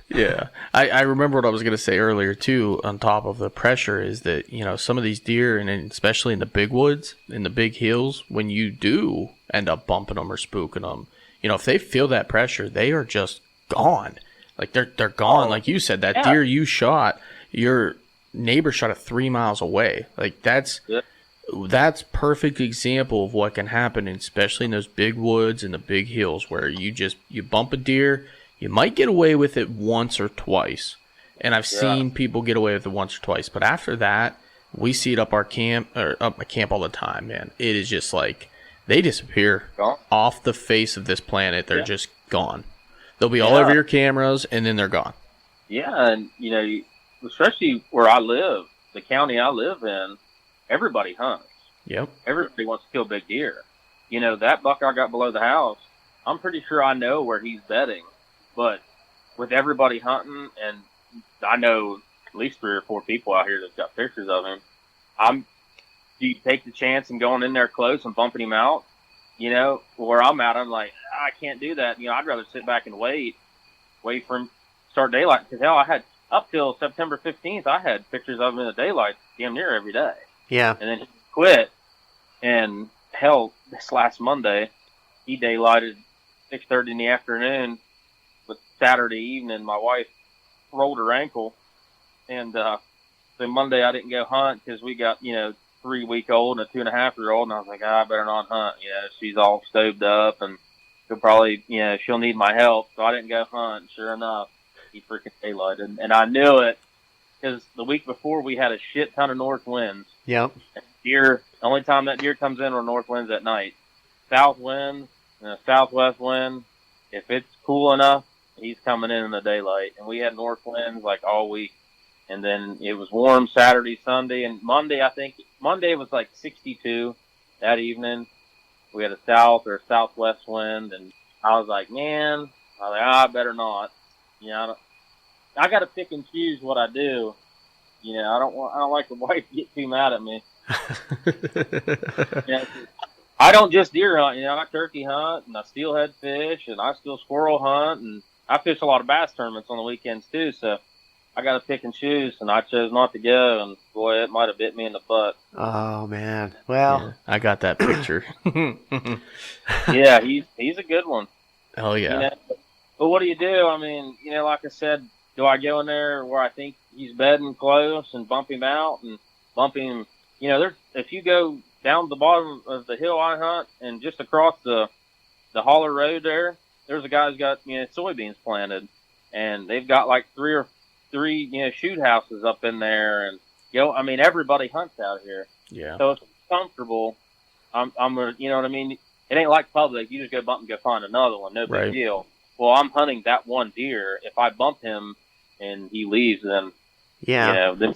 Yeah. I remember what I was going to say earlier, too, on top of the pressure, is that, some of these deer, and especially in the big woods, in the big hills, when you do end up bumping them or spooking them, if they feel that pressure, they are just gone. Like, they're gone. Like you said, that deer you shot, your neighbor shot it 3 miles away. Like, that's perfect example of what can happen, especially in those big woods and the big hills, where you bump a deer, you might get away with it once or twice, and I've seen people get away with it once or twice, but after that, we see it up my camp all the time, man. It is just like they disappear off the face of this planet. They're just gone. They'll be all over your cameras, and then they're gone. Yeah, and especially where I live, the county I live in, everybody hunts. Yep. Everybody wants to kill big deer. That buck I got below the house, I'm pretty sure I know where he's bedding. But with everybody hunting, and I know at least 3 or 4 people out here that's got pictures of him, do you take the chance and going in there close and bumping him out? Where I'm at, I'm like, I can't do that. I'd rather sit back and wait for him to start daylight. Because hell, I had up till September 15th, I had pictures of him in the daylight damn near every day. Yeah. And then he quit. And hell, this last Monday, he daylighted 6:30 in the afternoon. But Saturday evening, my wife rolled her ankle, and so Monday I didn't go hunt because we got 3-week-old and a 2.5-year-old, and I was like, I better not hunt. She's all stoved up, and she'll probably she'll need my help, so I didn't go hunt. Sure enough, he freaking daylighted, and I knew it because the week before we had a shit ton of north winds. Yep. Deer, the only time that deer comes in are north winds at night. South wind and a southwest wind. If it's cool enough, he's coming in the daylight. And we had north winds like all week. And then it was warm Saturday, Sunday, and Monday. Monday was like 62 that evening. We had a south or a southwest wind, and I was like, man, I better not. I got to pick and choose what I do. I don't like the wife to get too mad at me. I don't just deer hunt. I turkey hunt, and I steelhead fish, and I still squirrel hunt, and I fish a lot of bass tournaments on the weekends too. So I got to pick and choose, and I chose not to go, and boy, it might have bit me in the butt. Oh man. Well, Yeah, I got that picture. Yeah, he's a good one. Oh yeah. But what do you do? I mean, like I said, do I go in there where I think he's bedding close and bump him out and bump him? If you go down the bottom of the hill I hunt and just across the holler road there's a guy who's got soybeans planted, and they've got like three shoot houses up in there, and everybody hunts out here. Yeah. So if it's comfortable, I'm gonna, what I mean. It ain't like public. You just go bump and go find another one. No big deal. Well, I'm hunting that one deer. If I bump him and he leaves, then then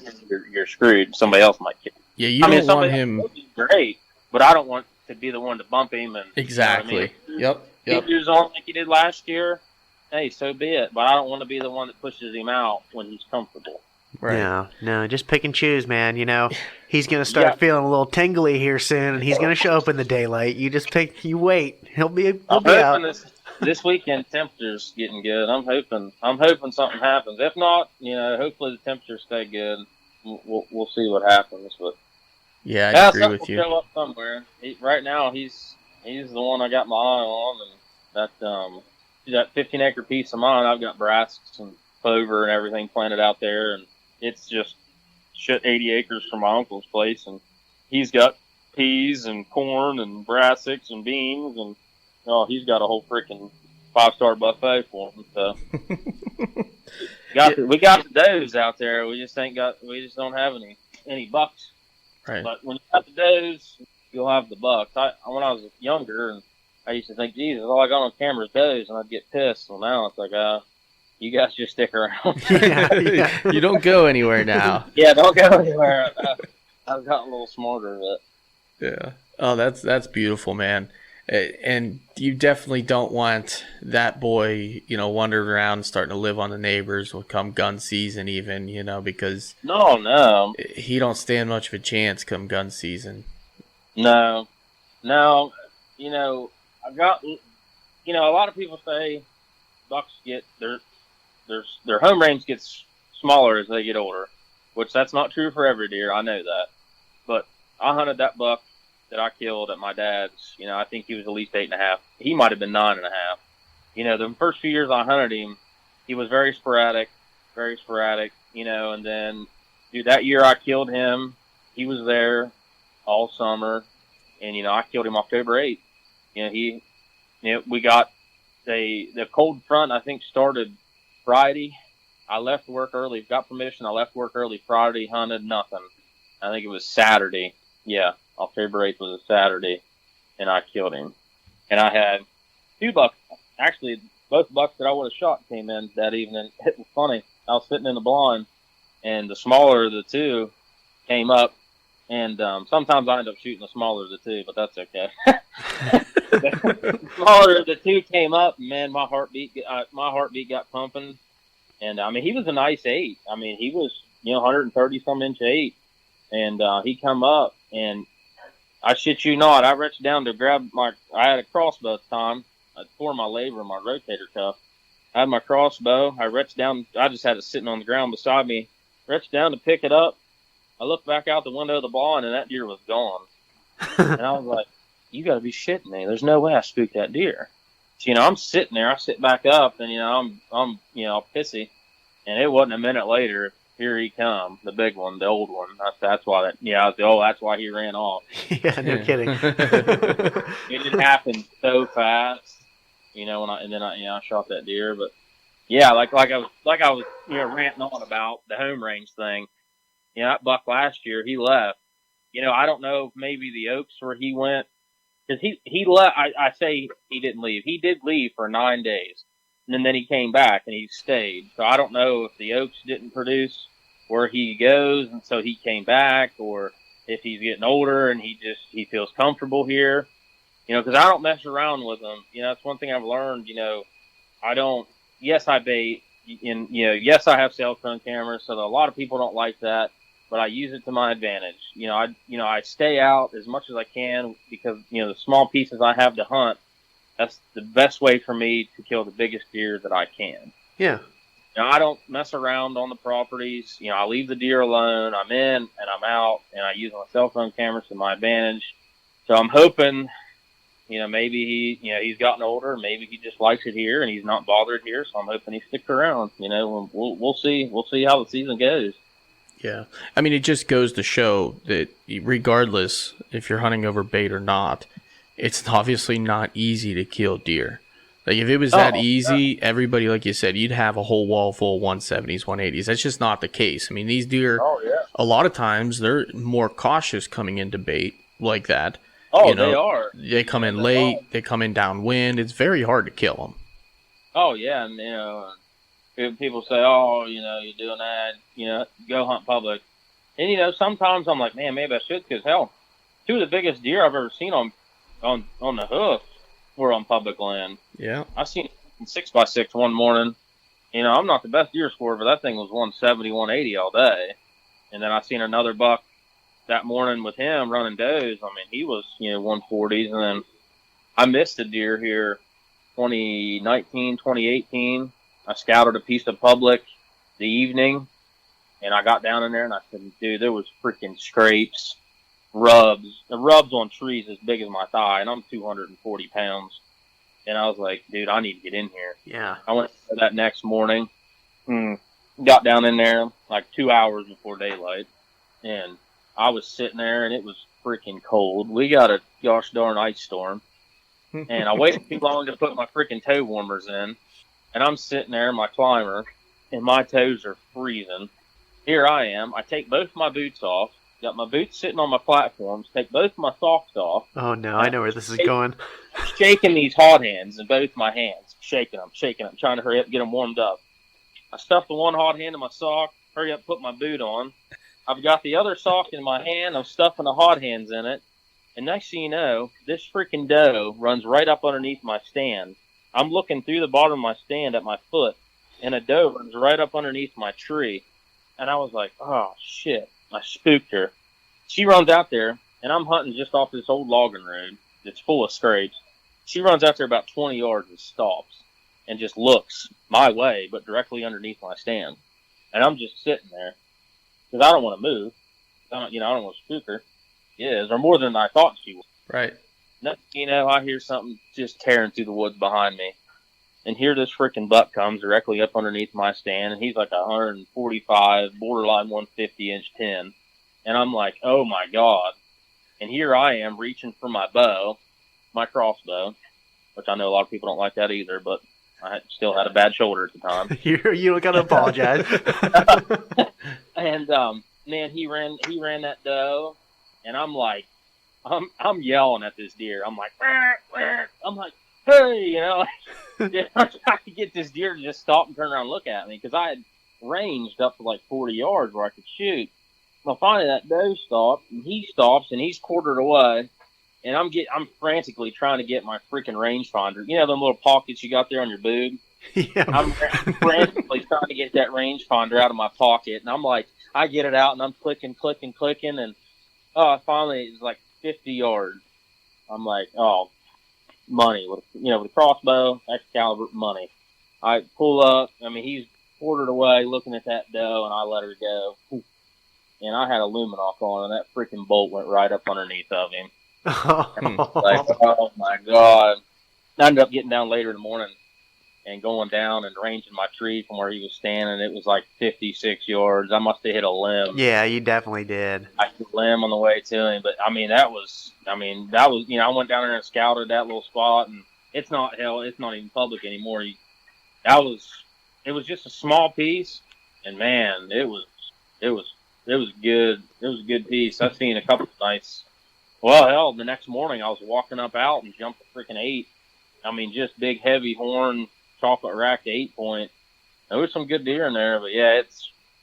you're screwed. Somebody else might kill him. Yeah, you don't want him. Great, but I don't want to be the one to bump him. And Exactly. Yep. He moves on like he did last year. Hey, so be it. But I don't want to be the one that pushes him out when he's comfortable. Right. No, just pick and choose, man. He's going to start feeling a little tingly here soon, and he's going to show up in the daylight. You wait. He'll be out. This weekend temperature's getting good. I'm hoping something happens. If not, hopefully the temperatures stay good. We'll see what happens. But yeah, I agree with you. Show up somewhere. Right now, he's the one I got my eye on, and that 15-acre piece of mine, I've got brassicas and clover and everything planted out there, and it's just 80 acres from my uncle's place, and he's got peas and corn and brassicas and beans, and he's got a whole freaking 5-star buffet for him. So we got the does out there. We just don't have any bucks. Right. But when you got the does, you'll have the bucks. When I was younger, and I used to think, Jesus, all I got on camera is does, and I'd get pissed. Well, now it's like, you guys just stick around. Yeah. You don't go anywhere now. Yeah, don't go anywhere. I've gotten a little smarter with it. Yeah. Oh, that's beautiful, man. And you definitely don't want that boy, wandering around and starting to live on the neighbors come gun season even, because No. he don't stand much of a chance come gun season. No. I got, a lot of people say bucks get their home range gets smaller as they get older, which that's not true for every deer. I know that, but I hunted that buck that I killed at my dad's. I think he was at least 8.5. He might have been 9.5. The first few years I hunted him, he was very sporadic, and then, that year I killed him, he was there all summer, and, I killed him October 8th. We got the cold front, I think, started Friday. I left work early, got permission. I left work early Friday, hunted nothing. I think it was Saturday. Yeah, October 8th was a Saturday, and I killed him. And I had 2 bucks. Actually, both bucks that I would have shot came in that evening. It was funny. I was sitting in the blind, and the smaller of the 2 came up. And sometimes I end up shooting the smaller of the 2, but that's okay. The smaller of the 2 came up, and man, my heartbeat got pumping. And he was a nice 8. He was 130 some inch 8, and he come up, and I shit you not, I reached down to grab I had a crossbow at the time, I tore my labrum, my rotator cuff. I had my crossbow. I reached down. I just had it sitting on the ground beside me. Reached down to pick it up. I looked back out the window of the barn, and that deer was gone. And I was like, you got to be shitting me. There's no way I spooked that deer. So, I'm sitting there. I sit back up, and, I'm pissy. And it wasn't a minute later, here he come, the big one, the old one. That's why that's why he ran off. Yeah, no kidding. It happened so fast, when I shot that deer. But yeah, like I was ranting on about the home range thing. That buck last year, he left. I don't know if maybe the Oaks where he went, because he left. I say he didn't leave. He did leave for 9 days. And then he came back and he stayed. So I don't know if the Oaks didn't produce where he goes, and so he came back, or if he's getting older and he feels comfortable here. Because I don't mess around with him. That's one thing I've learned. I don't. Yes, I bait, and yes, I have cell phone cameras, so a lot of people don't like that. But I use it to my advantage. I stay out as much as I can because the small pieces I have to hunt. That's the best way for me to kill the biggest deer that I can. Yeah. I don't mess around on the properties. I leave the deer alone. I'm in and I'm out, and I use my cell phone cameras to my advantage. So I'm hoping, maybe he's gotten older. Maybe he just likes it here and he's not bothered here. So I'm hoping he sticks around. We'll see. We'll see how the season goes. Yeah. I mean, it just goes to show that regardless if you're hunting over bait or not, it's obviously not easy to kill deer. Like, if it was that easy, everybody, like you said, you'd have a whole wall full of 170s, 180s. That's just not the case. I mean, these deer, a lot of times, they're more cautious coming into bait like that. They are. They come in late. They come in downwind. It's very hard to kill them. Oh, yeah. And, people say, you're doing that, go hunt public. And, sometimes I'm like, man, maybe I should, because, hell, 2 of the biggest deer I've ever seen on the hoof were on public land. Yeah. I seen 6x6 one morning. I'm not the best deer scorer, but that thing was 170, 180 all day. And then I seen another buck that morning with him running does. I mean, he was, 140s. And then I missed a deer here 2019, 2018. I scouted a piece of public the evening, and I got down in there and I said, dude, there was freaking scrapes. Rubs on trees as big as my thigh, and I'm 240 pounds. And I was like, dude, I need to get in here. Yeah. I went that next morning, got down in there like 2 hours before daylight, and I was sitting there, and it was freaking cold. We got a gosh darn ice storm, and I waited too long to put my freaking toe warmers in, and I'm sitting there in my climber, and my toes are freezing. Here I am. I take both my boots off. Got my boots sitting on my platforms, take both my socks off. Oh, no, I know where this is going. Shaking these hot hands in both my hands. Shaking them, trying to hurry up and get them warmed up. I stuff the one hot hand in my sock, hurry up, put my boot on. I've got the other sock in my hand, I'm stuffing the hot hands in it. And next thing you know, this freaking doe runs right up underneath my stand. I'm looking through the bottom of my stand at my foot, and a doe runs right up underneath my tree. And I was like, oh, shit. I spooked her. She runs out there, and I'm hunting just off this old logging road that's full of scrapes. She runs out there about 20 yards and stops and just looks my way, but directly underneath my stand. And I'm just sitting there because I don't want to move. I don't want to spook her. Yes, or more than I thought she was. Right. Next thing you know, I hear something just tearing through the woods behind me. And here this freaking buck comes directly up underneath my stand, and he's like 145, borderline 150-inch pin. And I'm like, oh, my God. And here I am reaching for my bow, my crossbow, which I know a lot of people don't like that either, but I still had a bad shoulder at the time. You don't got to apologize. And, man, he ran that doe, and I'm like, I'm yelling at this deer. I'm like, I'm like, hey, I'm trying to get this deer to just stop and turn around and look at me because I had ranged up to like 40 yards where I could shoot. Well, finally that doe stopped, and he stops, and he's quartered away, and I'm frantically trying to get my freaking rangefinder. You know them little pockets you got there on your boob? Yeah. I'm frantically trying to get that rangefinder out of my pocket, and I'm like, I get it out, and I'm clicking, and finally it was like 50 yards. I'm like, oh, money with a crossbow, Excalibur, money. I pull up. I mean, he's quartered away looking at that doe, and I let her go. And I had a Luminoff on, and that freaking bolt went right up underneath of him. Like, oh my God. I ended up getting down later in the morning and going down and ranging my tree from where he was standing. It was like 56 yards. I must have hit a limb. Yeah, you definitely did. I hit a limb on the way to him. But, I went down there and scouted that little spot, and it's not even public anymore. It was just a small piece, and man, it was good. It was a good piece. I've seen a couple of nice. Well, hell, the next morning I was walking up out and jumped a freaking 8. I mean, just big, heavy horn, chocolate rack 8-point. There was some good deer in there, but yeah,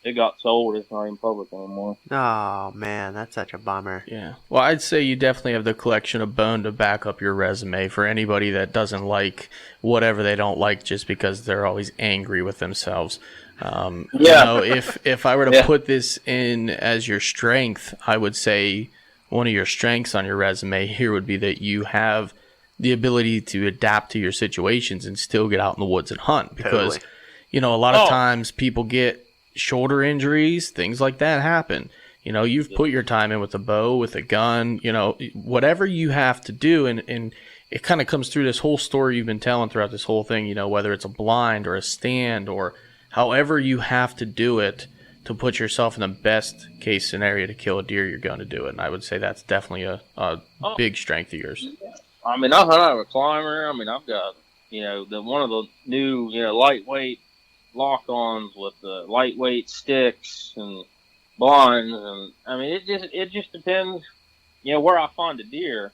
it got sold. It's not even public anymore. Oh man, that's such a bummer. Yeah. Well, I'd say you definitely have the collection of bone to back up your resume for anybody that doesn't like whatever they don't like just because they're always angry with themselves. If I were to put this in as your strength, I would say one of your strengths on your resume here would be that you have the ability to adapt to your situations and still get out in the woods and hunt. Because, a lot of times people get shoulder injuries, things like that happen. You've put your time in with a bow, with a gun, whatever you have to do. And it kind of comes through this whole story you've been telling throughout this whole thing, whether it's a blind or a stand or however you have to do it to put yourself in the best case scenario to kill a deer, you're going to do it. And I would say that's definitely a big strength of yours. I mean, I hunt out of a climber. I mean, I've got, one of the new, lightweight lock-ons with the lightweight sticks and blinds. And, I mean, it just depends, where I find a deer.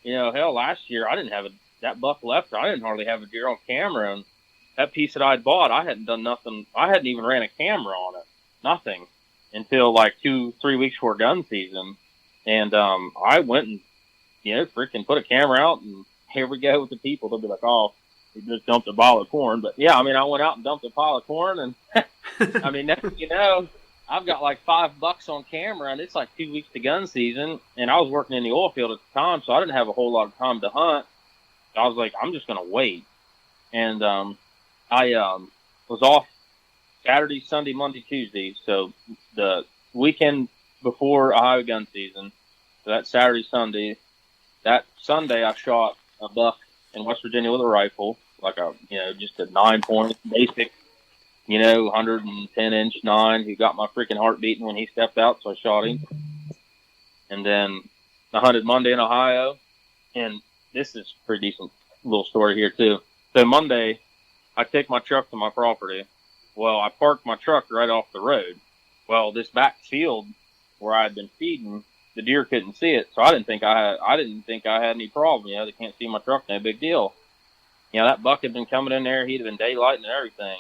Hell, last year I didn't have that buck left. I didn't hardly have a deer on camera. And that piece that I'd bought, I hadn't done nothing. I hadn't even ran a camera on it. Nothing. Until like 2-3 weeks before gun season. And I went and, freaking put a camera out, and here we go with the people. They'll be like, oh, he just dumped a pile of corn. But, yeah, I mean, I went out and dumped a pile of corn, and, I mean, next thing you know, I've got like 5 bucks on camera, and it's like 2 weeks to gun season, and I was working in the oil field at the time, so I didn't have a whole lot of time to hunt. So I was like, I'm just going to wait. And I was off Saturday, Sunday, Monday, Tuesday, so the weekend before Ohio gun season, so that Saturday, Sunday. That Sunday, I shot a buck in West Virginia with a rifle, like just a 9-point basic, 110-inch 9. He got my freaking heart beating when he stepped out, so I shot him. And then I hunted Monday in Ohio, and this is a pretty decent little story here too. So Monday, I take my truck to my property. Well, I parked my truck right off the road. Well, this back field where I had been feeding, the deer couldn't see it, so I didn't think I had any problem. They can't see my truck, no big deal. That buck had been coming in there. He'd have been daylighting and everything.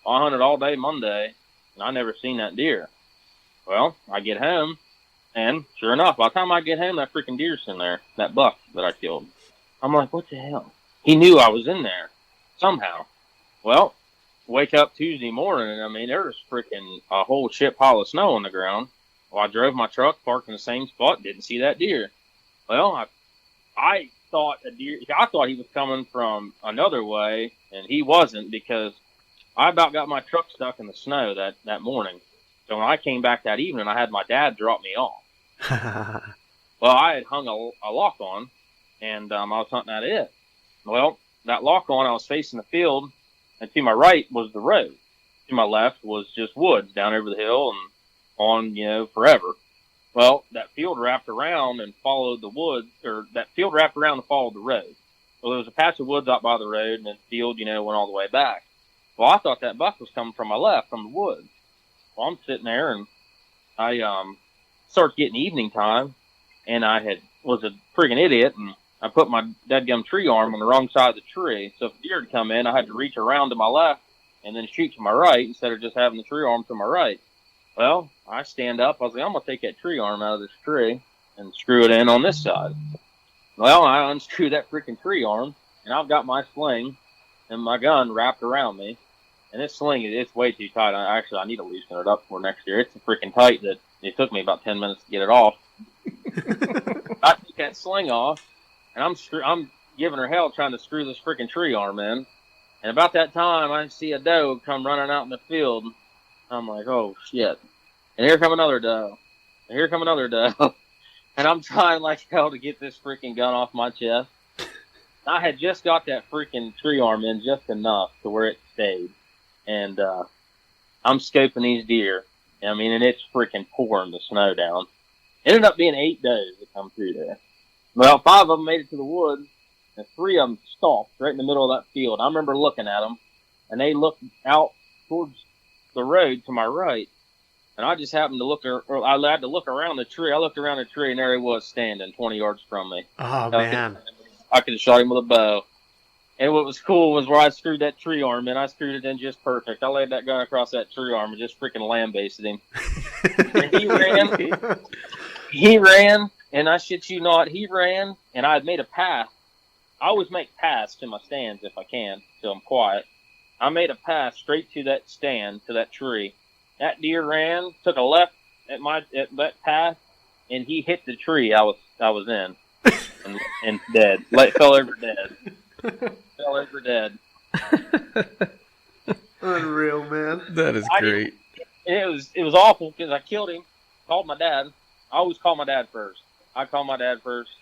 I hunted all day Monday, and I never seen that deer. Well, I get home, and sure enough, by the time I get home, that freaking deer's in there, that buck that I killed. I'm like, what the hell? He knew I was in there somehow. Well, wake up Tuesday morning, and I mean, there's freaking a whole shit pile of snow on the ground. Well, I drove my truck, parked in the same spot, didn't see that deer. Well, I thought I thought he was coming from another way, and he wasn't, because I about got my truck stuck in the snow that morning. So when I came back that evening, I had my dad drop me off. Well, I had hung a lock on, and I was hunting at it. Well, that lock on, I was facing the field, and to my right was the road. To my left was just woods down over the hill and on, forever. Well, that field wrapped around and followed the woods, or that field wrapped around and followed the road. Well, there was a patch of woods out by the road, and the field, went all the way back. Well, I thought that buck was coming from my left, from the woods. Well, I'm sitting there, and I started getting evening time, and I was a friggin' idiot, and I put my dadgum tree arm on the wrong side of the tree. So if a deer had come in, I had to reach around to my left and then shoot to my right instead of just having the tree arm to my right. Well, I stand up. I was like, I'm going to take that tree arm out of this tree and screw it in on this side. Well, I unscrew that freaking tree arm, and I've got my sling and my gun wrapped around me. And this sling, it's way too tight. I need to loosen it up for next year. It's so freaking tight that it took me about 10 minutes to get it off. I took that sling off, and I'm giving her hell trying to screw this freaking tree arm in. And about that time, I see a doe come running out in the field. I'm like, oh, shit. And here come another doe. And here come another doe. And I'm trying like hell to get this freaking gun off my chest. I had just got that freaking tree arm in just enough to where it stayed. And I'm scoping these deer. I mean, and it's freaking pouring the snow down. Ended up being 8 does that come through there. Well, 5 of them made it to the woods, and 3 of them stopped right in the middle of that field. I remember looking at them, and they looked out towards the road to my right. And I just happened to look, or I had to look around the tree. I looked around the tree, and there he was standing 20 yards from me. Oh, man. I could have shot him with a bow. And what was cool was where I screwed that tree arm in. I screwed it in just perfect. I laid that gun across that tree arm and just freaking lambasted him. And he ran. He ran, and I shit you not, he ran, and I had made a path. I always make paths to my stands if I can, so I'm quiet. I made a path straight to that stand, to that tree. That deer ran, took a left at that path, and he hit the tree I was in, and dead. Fell over dead. Fell over dead. Unreal, man. That is great. It was awful because I killed him. Called my dad. I always call my dad first. I call my dad first.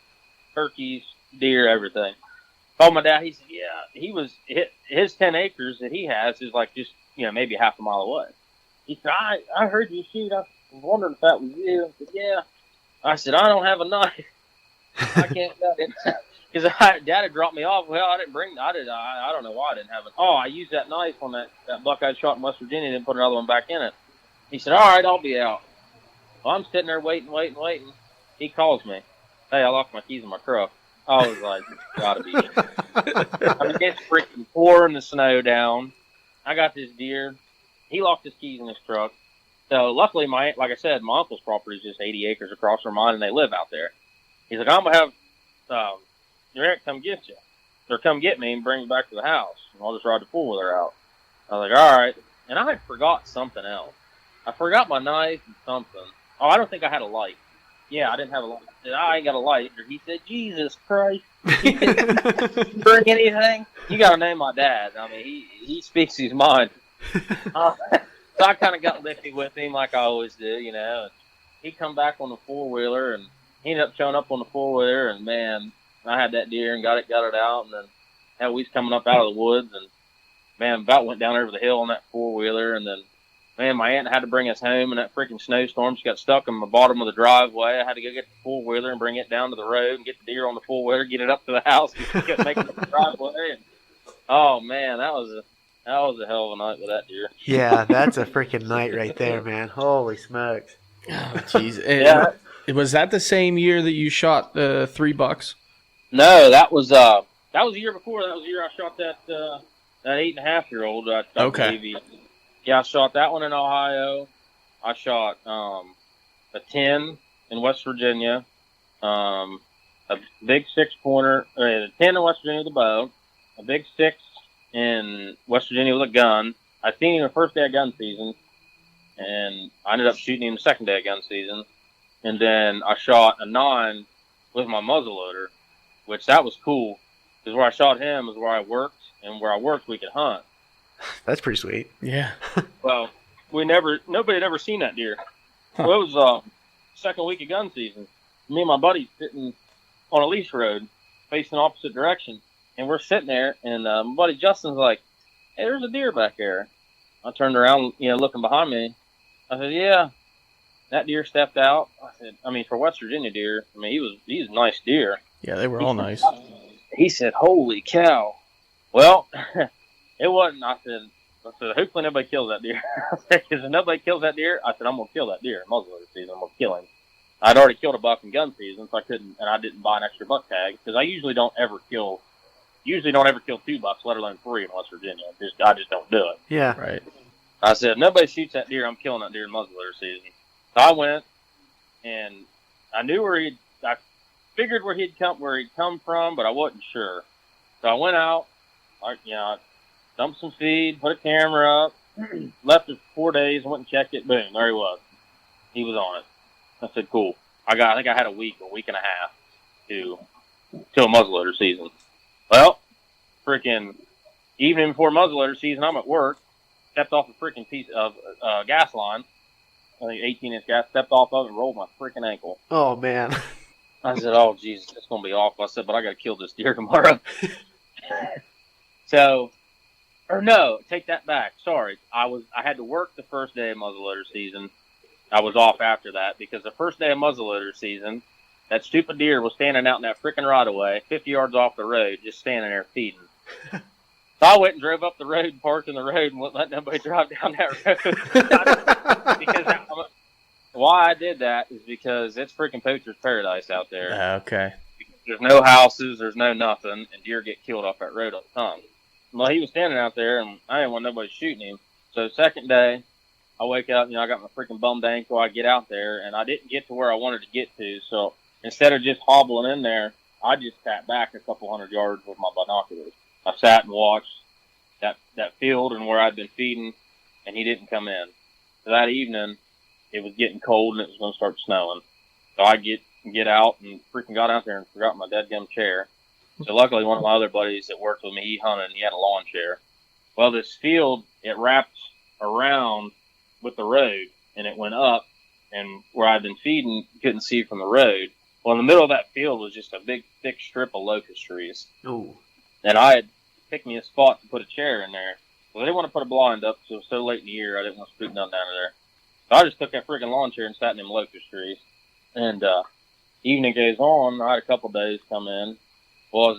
Turkeys, deer, everything. Called my dad. He said, "Yeah, his 10 acres that he has is like just maybe half a mile away." He said, "I heard you shoot. I was wondering if that was you." I said, "Yeah." I said, "I don't have a knife. I can't cut it." Because Dad had dropped me off. Well, I don't know why I didn't have it. Oh, I used that knife on that buck I shot in West Virginia and then put another one back in it. He said, "All right, I'll be out." Well, I'm sitting there waiting. He calls me. "Hey, I lost my keys in my truck." I was like, "It's gotta be it." I mean, it's freaking pouring the snow down. I got this deer. He locked his keys in his truck. So luckily, like I said, my uncle's property is just 80 acres across from mine, and they live out there. He's like, "I'm gonna have your aunt come get you, or come get me and bring me back to the house. And I'll just ride the four-wheeler out." I was like, "All right." And I had forgot something else. I forgot my knife and something. Oh, I don't think I had a light. Yeah, I didn't have a light. I said, "I ain't got a light." He said, "Jesus Christ. You didn't bring anything?" You got to name my dad. I mean, he speaks his mind. So I kind of got lippy with him like I always do, And he come back on the four-wheeler, and he ended up showing up on the four-wheeler, and, man, I had that deer and got it out, and then we was coming up out of the woods, and, man, about went down over the hill on that four-wheeler, and then, man, my aunt had to bring us home in that freaking snowstorm. She got stuck in the bottom of the driveway. I had to go get the four-wheeler and bring it down to the road and get the deer on the four-wheeler, get it up to the house, she couldn't make it up the driveway. And, oh, man, that was a hell of a night with that deer. Yeah, that's a freaking night right there, man. Holy smokes. Oh, jeez. Yeah. Was that the same year that you shot 3 bucks? No, that was the year before. That was the year I shot that 8.5-year-old. I believe. Yeah, I shot that one in Ohio. I shot a 10 in West Virginia, a big 6-pointer, a 10 in West Virginia with a bow, a big 6 in West Virginia with a gun. I seen him the first day of gun season, and I ended up shooting him the second day of gun season. And then I shot a 9 with my muzzleloader, which that was cool, because where I shot him was where I worked, and where I worked we could hunt. That's pretty sweet. Yeah. Well, nobody had ever seen that deer. Huh. Well, it was second week of gun season. Me and my buddy sitting on a leash road, facing opposite direction, and we're sitting there, and my buddy Justin's like, "Hey, there's a deer back there." I turned around, looking behind me. I said, "Yeah." That deer stepped out. I said, for West Virginia deer, he's a nice deer. Yeah, they were all nice. He said, "Holy cow." Well, it wasn't. I said, hopefully nobody kills that deer. Because if nobody kills that deer, I said, I'm going to kill that deer in muzzleloader season. I'm going to kill him. I'd already killed a buck in gun season, so I couldn't, and I didn't buy an extra buck tag, because I usually don't ever kill 2 bucks, let alone 3 in West Virginia. I just don't do it. Yeah. Right. I said, if nobody shoots that deer, I'm killing that deer in muzzleloader season. So I went, and I knew I figured where he'd come from, but I wasn't sure. So I went out, I dumped some feed, put a camera up, left it for 4 days, went and checked it, boom, there he was. He was on it. I said, cool. I think I had a week and a half to a muzzleloader season. Well, freaking evening before muzzleloader season, I'm at work, stepped off a freaking piece of gas line, I think 18-inch gas, stepped off of it and rolled my freaking ankle. Oh, man. I said, oh, Jesus, it's going to be awful. I said, but I got to kill this deer tomorrow. No, take that back. Sorry. I had to work the first day of muzzleloader season. I was off after that because the first day of muzzleloader season, that stupid deer was standing out in that freaking right-of-way, 50 yards off the road, just standing there feeding. So I went and drove up the road and parked in the road and wouldn't let nobody drive down that road. Why I did that is because it's freaking poacher's paradise out there. Okay. There's no houses, there's no nothing, and deer get killed off that road all the time. Well, he was standing out there, and I didn't want nobody shooting him. So second day, I wake up, I got my freaking bummed ankle. I get out there, and I didn't get to where I wanted to get to. So instead of just hobbling in there, I just sat back a couple hundred yards with my binoculars. I sat and watched that field and where I'd been feeding, and he didn't come in. So that evening, it was getting cold, and it was going to start snowing. So I get out and freaking got out there and forgot my dadgum chair. So luckily, one of my other buddies that worked with me, he hunted, and he had a lawn chair. Well, this field, it wrapped around with the road, and it went up, and where I'd been feeding, you couldn't see from the road. Well, in the middle of that field was just a big, thick strip of locust trees. Ooh. And I had picked me a spot to put a chair in there. Well, I didn't want to put a blind up, so it was so late in the year, I didn't want to spook nothing down there. So I just took that freaking lawn chair and sat in them locust trees. And evening goes on, I had a couple days come in. Well, as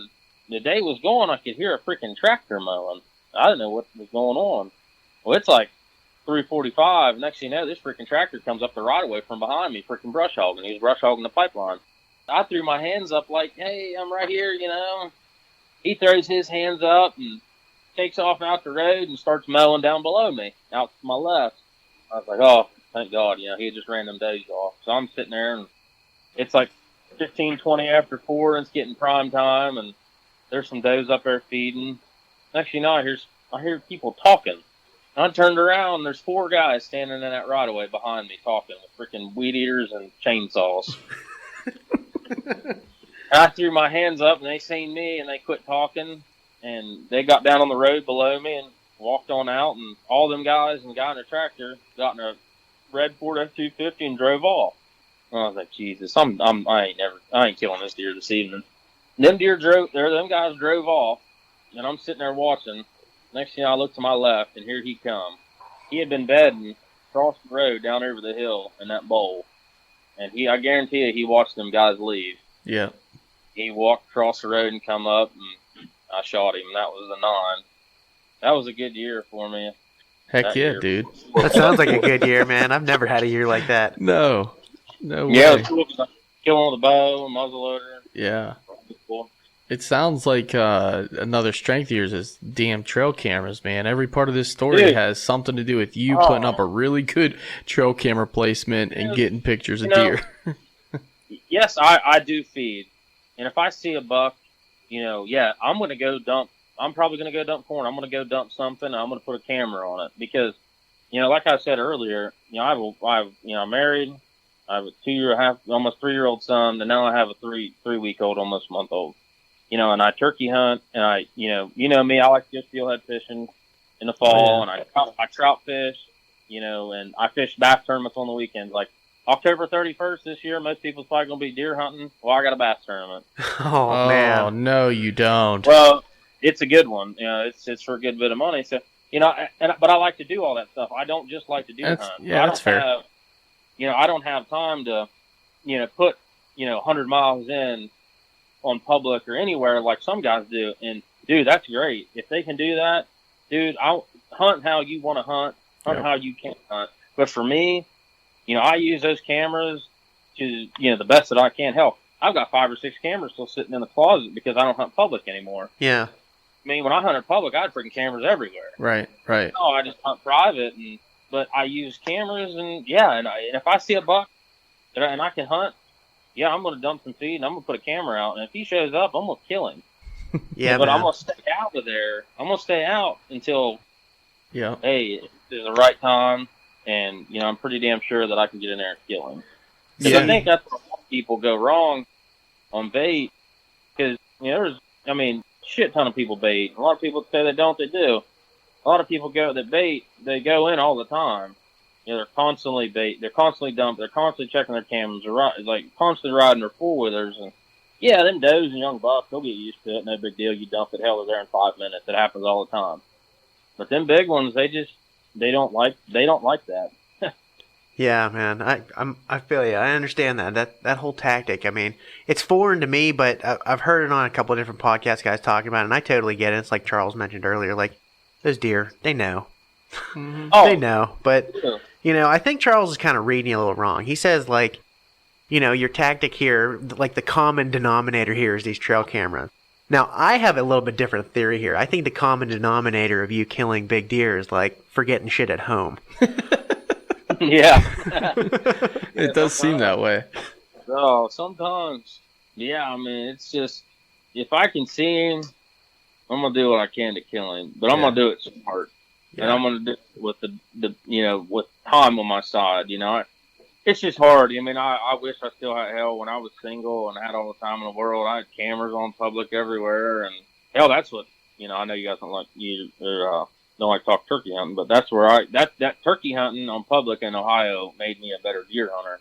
the day was going, I could hear a freaking tractor mowing. I didn't know what was going on. Well, it's like 3:45. Next thing you know, this freaking tractor comes up the right of way from behind me, freaking brush hogging. He was brush hogging the pipeline. I threw my hands up like, hey, I'm right here, He throws his hands up and takes off out the road and starts mowing down below me, out to my left. I was like, oh, thank God, he had just ran them days off. So I'm sitting there, and it's like 15-20 after 4, and it's getting prime time, and there's some does up there feeding. Actually, no, I hear people talking. I turned around, and there's 4 guys standing in that right-of-way behind me talking with freaking weed eaters and chainsaws. I threw my hands up, and they seen me, and they quit talking, and they got down on the road below me and walked on out, and all them guys and the guy in the tractor got in a red Ford F-250 and drove off. And I was like, Jesus, I ain't killing this deer this evening. Them guys drove off, and I'm sitting there watching. Next thing I look to my left, and here he come. He had been bedding across the road down over the hill in that bowl. And I guarantee you, he watched them guys leave. Yeah. He walked across the road and come up, and I shot him. That was a 9. That was a good year for me. Heck yeah, dude. That sounds like a good year, man. I've never had a year like that. No way. Yeah, it was cool. Killing with a bow, muzzleloader. Yeah. Cool. It sounds like another strength of yours is damn trail cameras, man. Every part of this story has something to do with you putting up a really good trail camera placement and getting pictures of deer. Yes, I do feed. And if I see a buck, I'm going to go dump. I'm probably going to go dump corn. I'm going to go dump something. And I'm going to put a camera on it because, like I said earlier, I'm married. I have a 2-year-and-a-half, almost 3-year-old son, and now I have a 3-week-old, almost month-old. And I turkey hunt, and I me, I like to go steelhead fishing in the fall, and I trout fish, and I fish bass tournaments on the weekends. Like October 31st this year, most people's probably going to be deer hunting. Well, I got a bass tournament. Oh, man. Oh, no, you don't. Well, it's a good one. It's for a good bit of money. So, but I like to do all that stuff. I don't just like to deer hunt. Yeah, that's fair. I don't have time to, put, 100 miles in on public or anywhere like some guys do. And, dude, that's great. If they can do that, dude, I'll hunt how you want to hunt how you can hunt. But for me, I use those cameras to, the best that I can. Hell, I've got 5 or 6 cameras still sitting in the closet because I don't hunt public anymore. Yeah. I mean, when I hunted public, I had freaking cameras everywhere. Right. No, I just hunt private, but I use cameras, and if I see a buck and I can hunt, I'm going to dump some feed, and I'm going to put a camera out, and if he shows up, I'm going to kill him. Yeah, but man. I'm going to stay out of there. I'm going to stay out until, hey, it's the right time, and, I'm pretty damn sure that I can get in there and kill him. Because I think that's where people go wrong on bait, because, shit ton of people bait. A lot of people say they don't, they do. A lot of people that bait, they go in all the time. You know, they're constantly they're constantly dumping, they're constantly checking their cameras, they're like constantly riding their four-wheelers. And yeah, them does and young bucks, they'll get used to it, no big deal. You dump it, hell, they're there in 5 minutes. It happens all the time. But them big ones, they don't like that. Yeah, man, I feel you. I understand that whole tactic. I mean, it's foreign to me, but I've heard it on a couple of different podcast guys talking about it, and I totally get it. It's like Charles mentioned earlier, like those deer, they know. Mm-hmm. They know, but I think Charles is kind of reading you a little wrong. He says like, your tactic here, like the common denominator here is these trail cameras. Now, I have a little bit different theory here. I think the common denominator of you killing big deer is like forgetting shit at home. Yeah. It does seem that way. Oh, sometimes. Yeah, I mean, it's just, if I can see him, I'm going to do what I can to kill him. But I'm going to do it smart. Yeah. And I'm going to do it with with time on my side, It's just hard. I mean, I wish I still had, hell, when I was single and had all the time in the world, I had cameras on public everywhere. And hell, that's what, I know you guys don't like, don't like to talk turkey hunting, but that's where that turkey hunting on public in Ohio made me a better deer hunter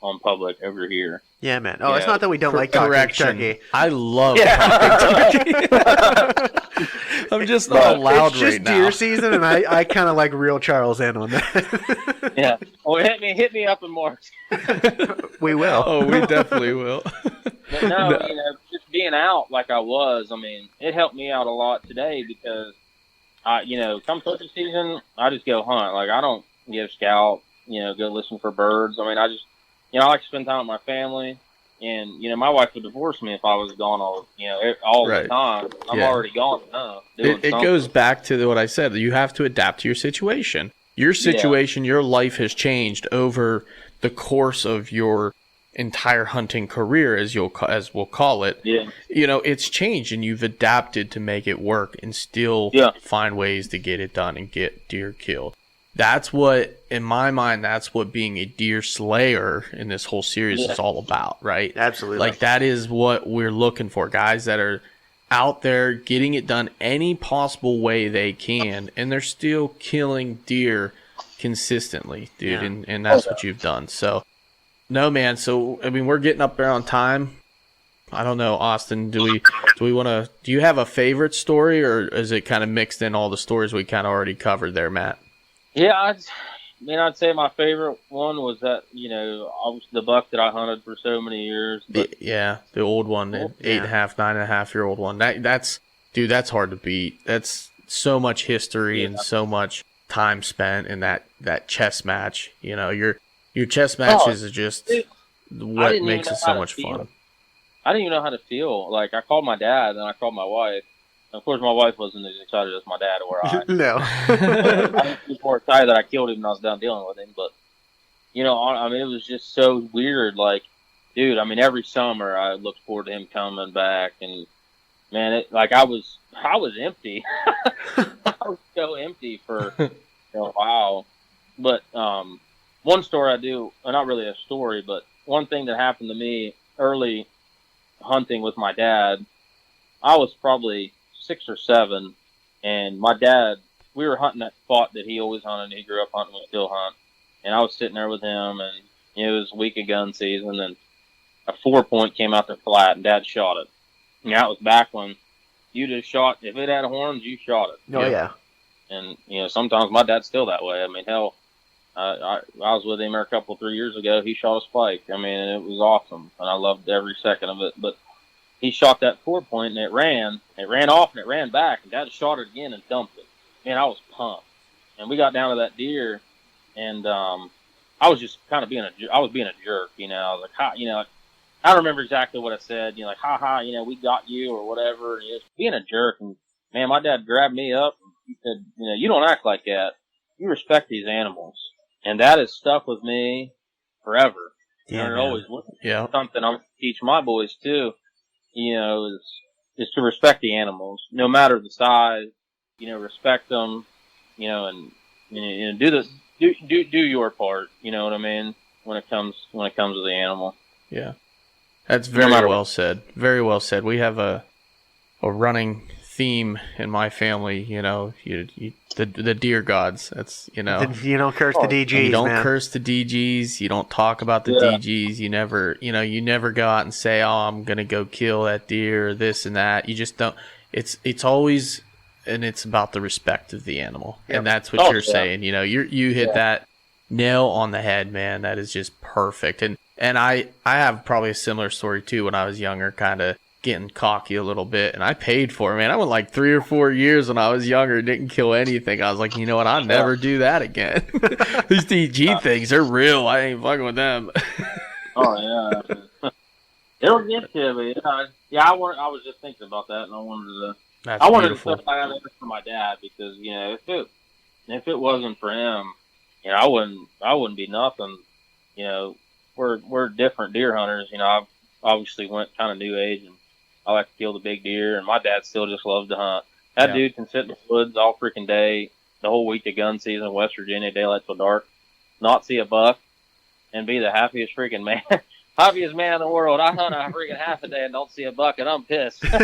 on public over here. Yeah, man. Oh, it's not that we don't like talking turkey. I love talking turkey. I'm just not allowed right now. It's just deer season, and I kind of like real Charles in on that. Yeah. Well, hit me up in March. We will. Oh, we definitely will. But no, just being out like I was, I mean, it helped me out a lot today because, come turkey season, I just go hunt. Like, I don't scout, go listen for birds. I mean, I just, I like to spend time with my family. And, my wife would divorce me if I was gone all right. the time. I'm already gone enough. It goes back to what I said. You have to adapt to your situation. Your situation, your life has changed over the course of your entire hunting career, as we'll call it. Yeah. It's changed, and you've adapted to make it work and still find ways to get it done and get deer killed. That's what, in my mind, that's what being a deer slayer in this whole series is all about, right? Absolutely. Like, that is what we're looking for, guys that are out there getting it done any possible way they can, and they're still killing deer consistently, dude, and that's what you've done. So, no, man, so, I mean, we're getting up there on time. I don't know, Austin, do you have a favorite story, or is it kind of mixed in all the stories we kind of already covered there, Matt? Yeah, I'd say my favorite one was that, the buck that I hunted for so many years. But, the old one, the 8.5, 9.5-year-old one. That's hard to beat. That's so much history and so much time spent in that chess match. Your chess matches is just what makes it so much fun. I didn't even know how to feel. Like, I called my dad and I called my wife. Of course, my wife wasn't as excited as my dad or I. No. I was more excited that I killed him and I was done dealing with him. But, I mean, it was just so weird. Like, dude, I mean, every summer I looked forward to him coming back. And, man, I was empty. I was so empty for a while. But one story I do, not really a story, but one thing that happened to me early hunting with my dad, I was probably 6 or 7, and my dad, we were hunting that spot that he always hunted. He grew up hunting, we still hunt, and I was sitting there with him, and it was a week of gun season, and a 4-point came out there flat, and Dad shot it. And that was back when you just shot, if it had horns, you shot it. Oh, yeah. And, sometimes my dad's still that way. I mean, hell, I was with him 3 years ago. He shot a spike. I mean, and it was awesome, and I loved every second of it, but he shot that 4-point, and it ran off, and it ran back, and Dad shot it again and dumped it. Man, I was pumped. And we got down to that deer, and I was just kind of being a jerk. I was like, ha, I don't remember exactly what I said. Like, ha ha, we got you or whatever. And just being a jerk. And man, my dad grabbed me up and he said, you don't act like that. You respect these animals, and that has stuck with me forever. Yeah, and it always will. Yeah. Something I'm gonna teach my boys too. Is to respect the animals, no matter the size. Respect them. And do your part. You know what I mean? When it comes to the animal. Yeah, that's very well said. Very well said. We have a a running theme in my family. You know, the deer gods. That's You don't curse the DGs, you don't man. curse the DGs. You don't talk about the DGs. You never go out and say, "Oh, I'm gonna go kill that deer," or this and that. You just don't. It's always, and it's about the respect of the animal, and that's what you're saying. You know, you hit that nail on the head, man. That is just perfect. And I have probably a similar story too. When I was younger, kind of getting cocky a little bit, and I paid for it, man. I went like 3 or 4 years when I was younger, didn't kill anything. I was like, you know what, I'll never do that again. These DG things, they're real. I ain't fucking with them. Oh yeah, it'll get to me. I was just thinking about that, and I wanted to stuff like that for my dad, because if it wasn't for him, I wouldn't be nothing. We're different deer hunters. I've obviously went kind of new age, and I like to kill the big deer, and my dad still just loves to hunt. That dude can sit in the woods all freaking day, the whole week of gun season in West Virginia, daylight till dark, not see a buck, and be the happiest freaking man. Happiest man in the world. I hunt a freaking half a day and don't see a buck, and I'm pissed. I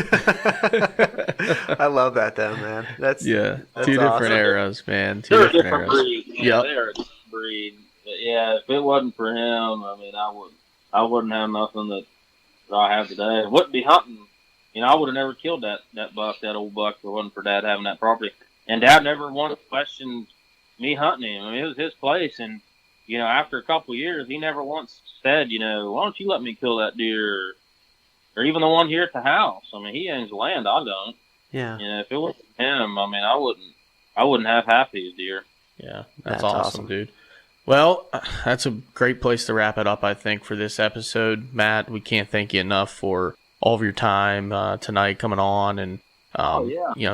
love that, though, man. That's two awesome. different eras, man. They're a different breed. Yeah, they're a different breed. But yeah, if it wasn't for him, I wouldn't have nothing that I have today. I wouldn't be hunting. I would have never killed that old buck, if it wasn't for Dad having that property. And Dad never once questioned me hunting him. It was his place, and after a couple of years, he never once said, why don't you let me kill that deer, or even the one here at the house. He owns the land, I don't. Yeah. If it wasn't him, I wouldn't have half these deer. Yeah, that's awesome, dude. Well, that's a great place to wrap it up, I think, for this episode. Matt, we can't thank you enough for all of your time tonight coming on, and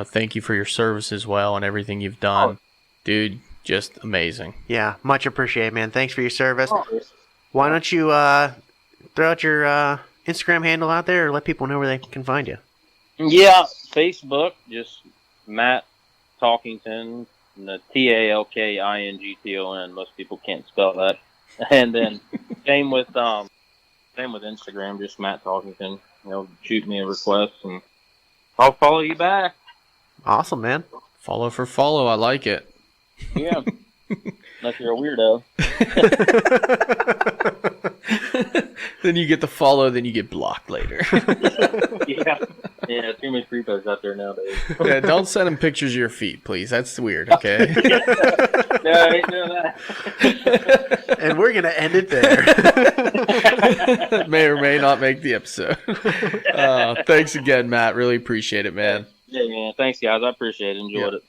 thank you for your service as well and everything you've done. Dude, just amazing. Yeah, much appreciated, man. Thanks for your service. Why don't you throw out your Instagram handle out there, or let people know where they can find you? Yeah, Facebook, just Matt Talkington, the Talkington. Most people can't spell that. And then same with Instagram, just Matt Talkington. Shoot me a request and I'll follow you back. Awesome, man. Follow for follow. I like it. Yeah. Unless you're a weirdo. Then you get the follow, then you get blocked later. Yeah, too many creepos out there nowadays. Yeah, don't send them pictures of your feet, please. That's weird, okay? No, I ain't doing that. And we're going to end it there. May or may not make the episode. Thanks again, Matt. Really appreciate it, man. Yeah, man. Thanks, guys. I appreciate it. Enjoyed it.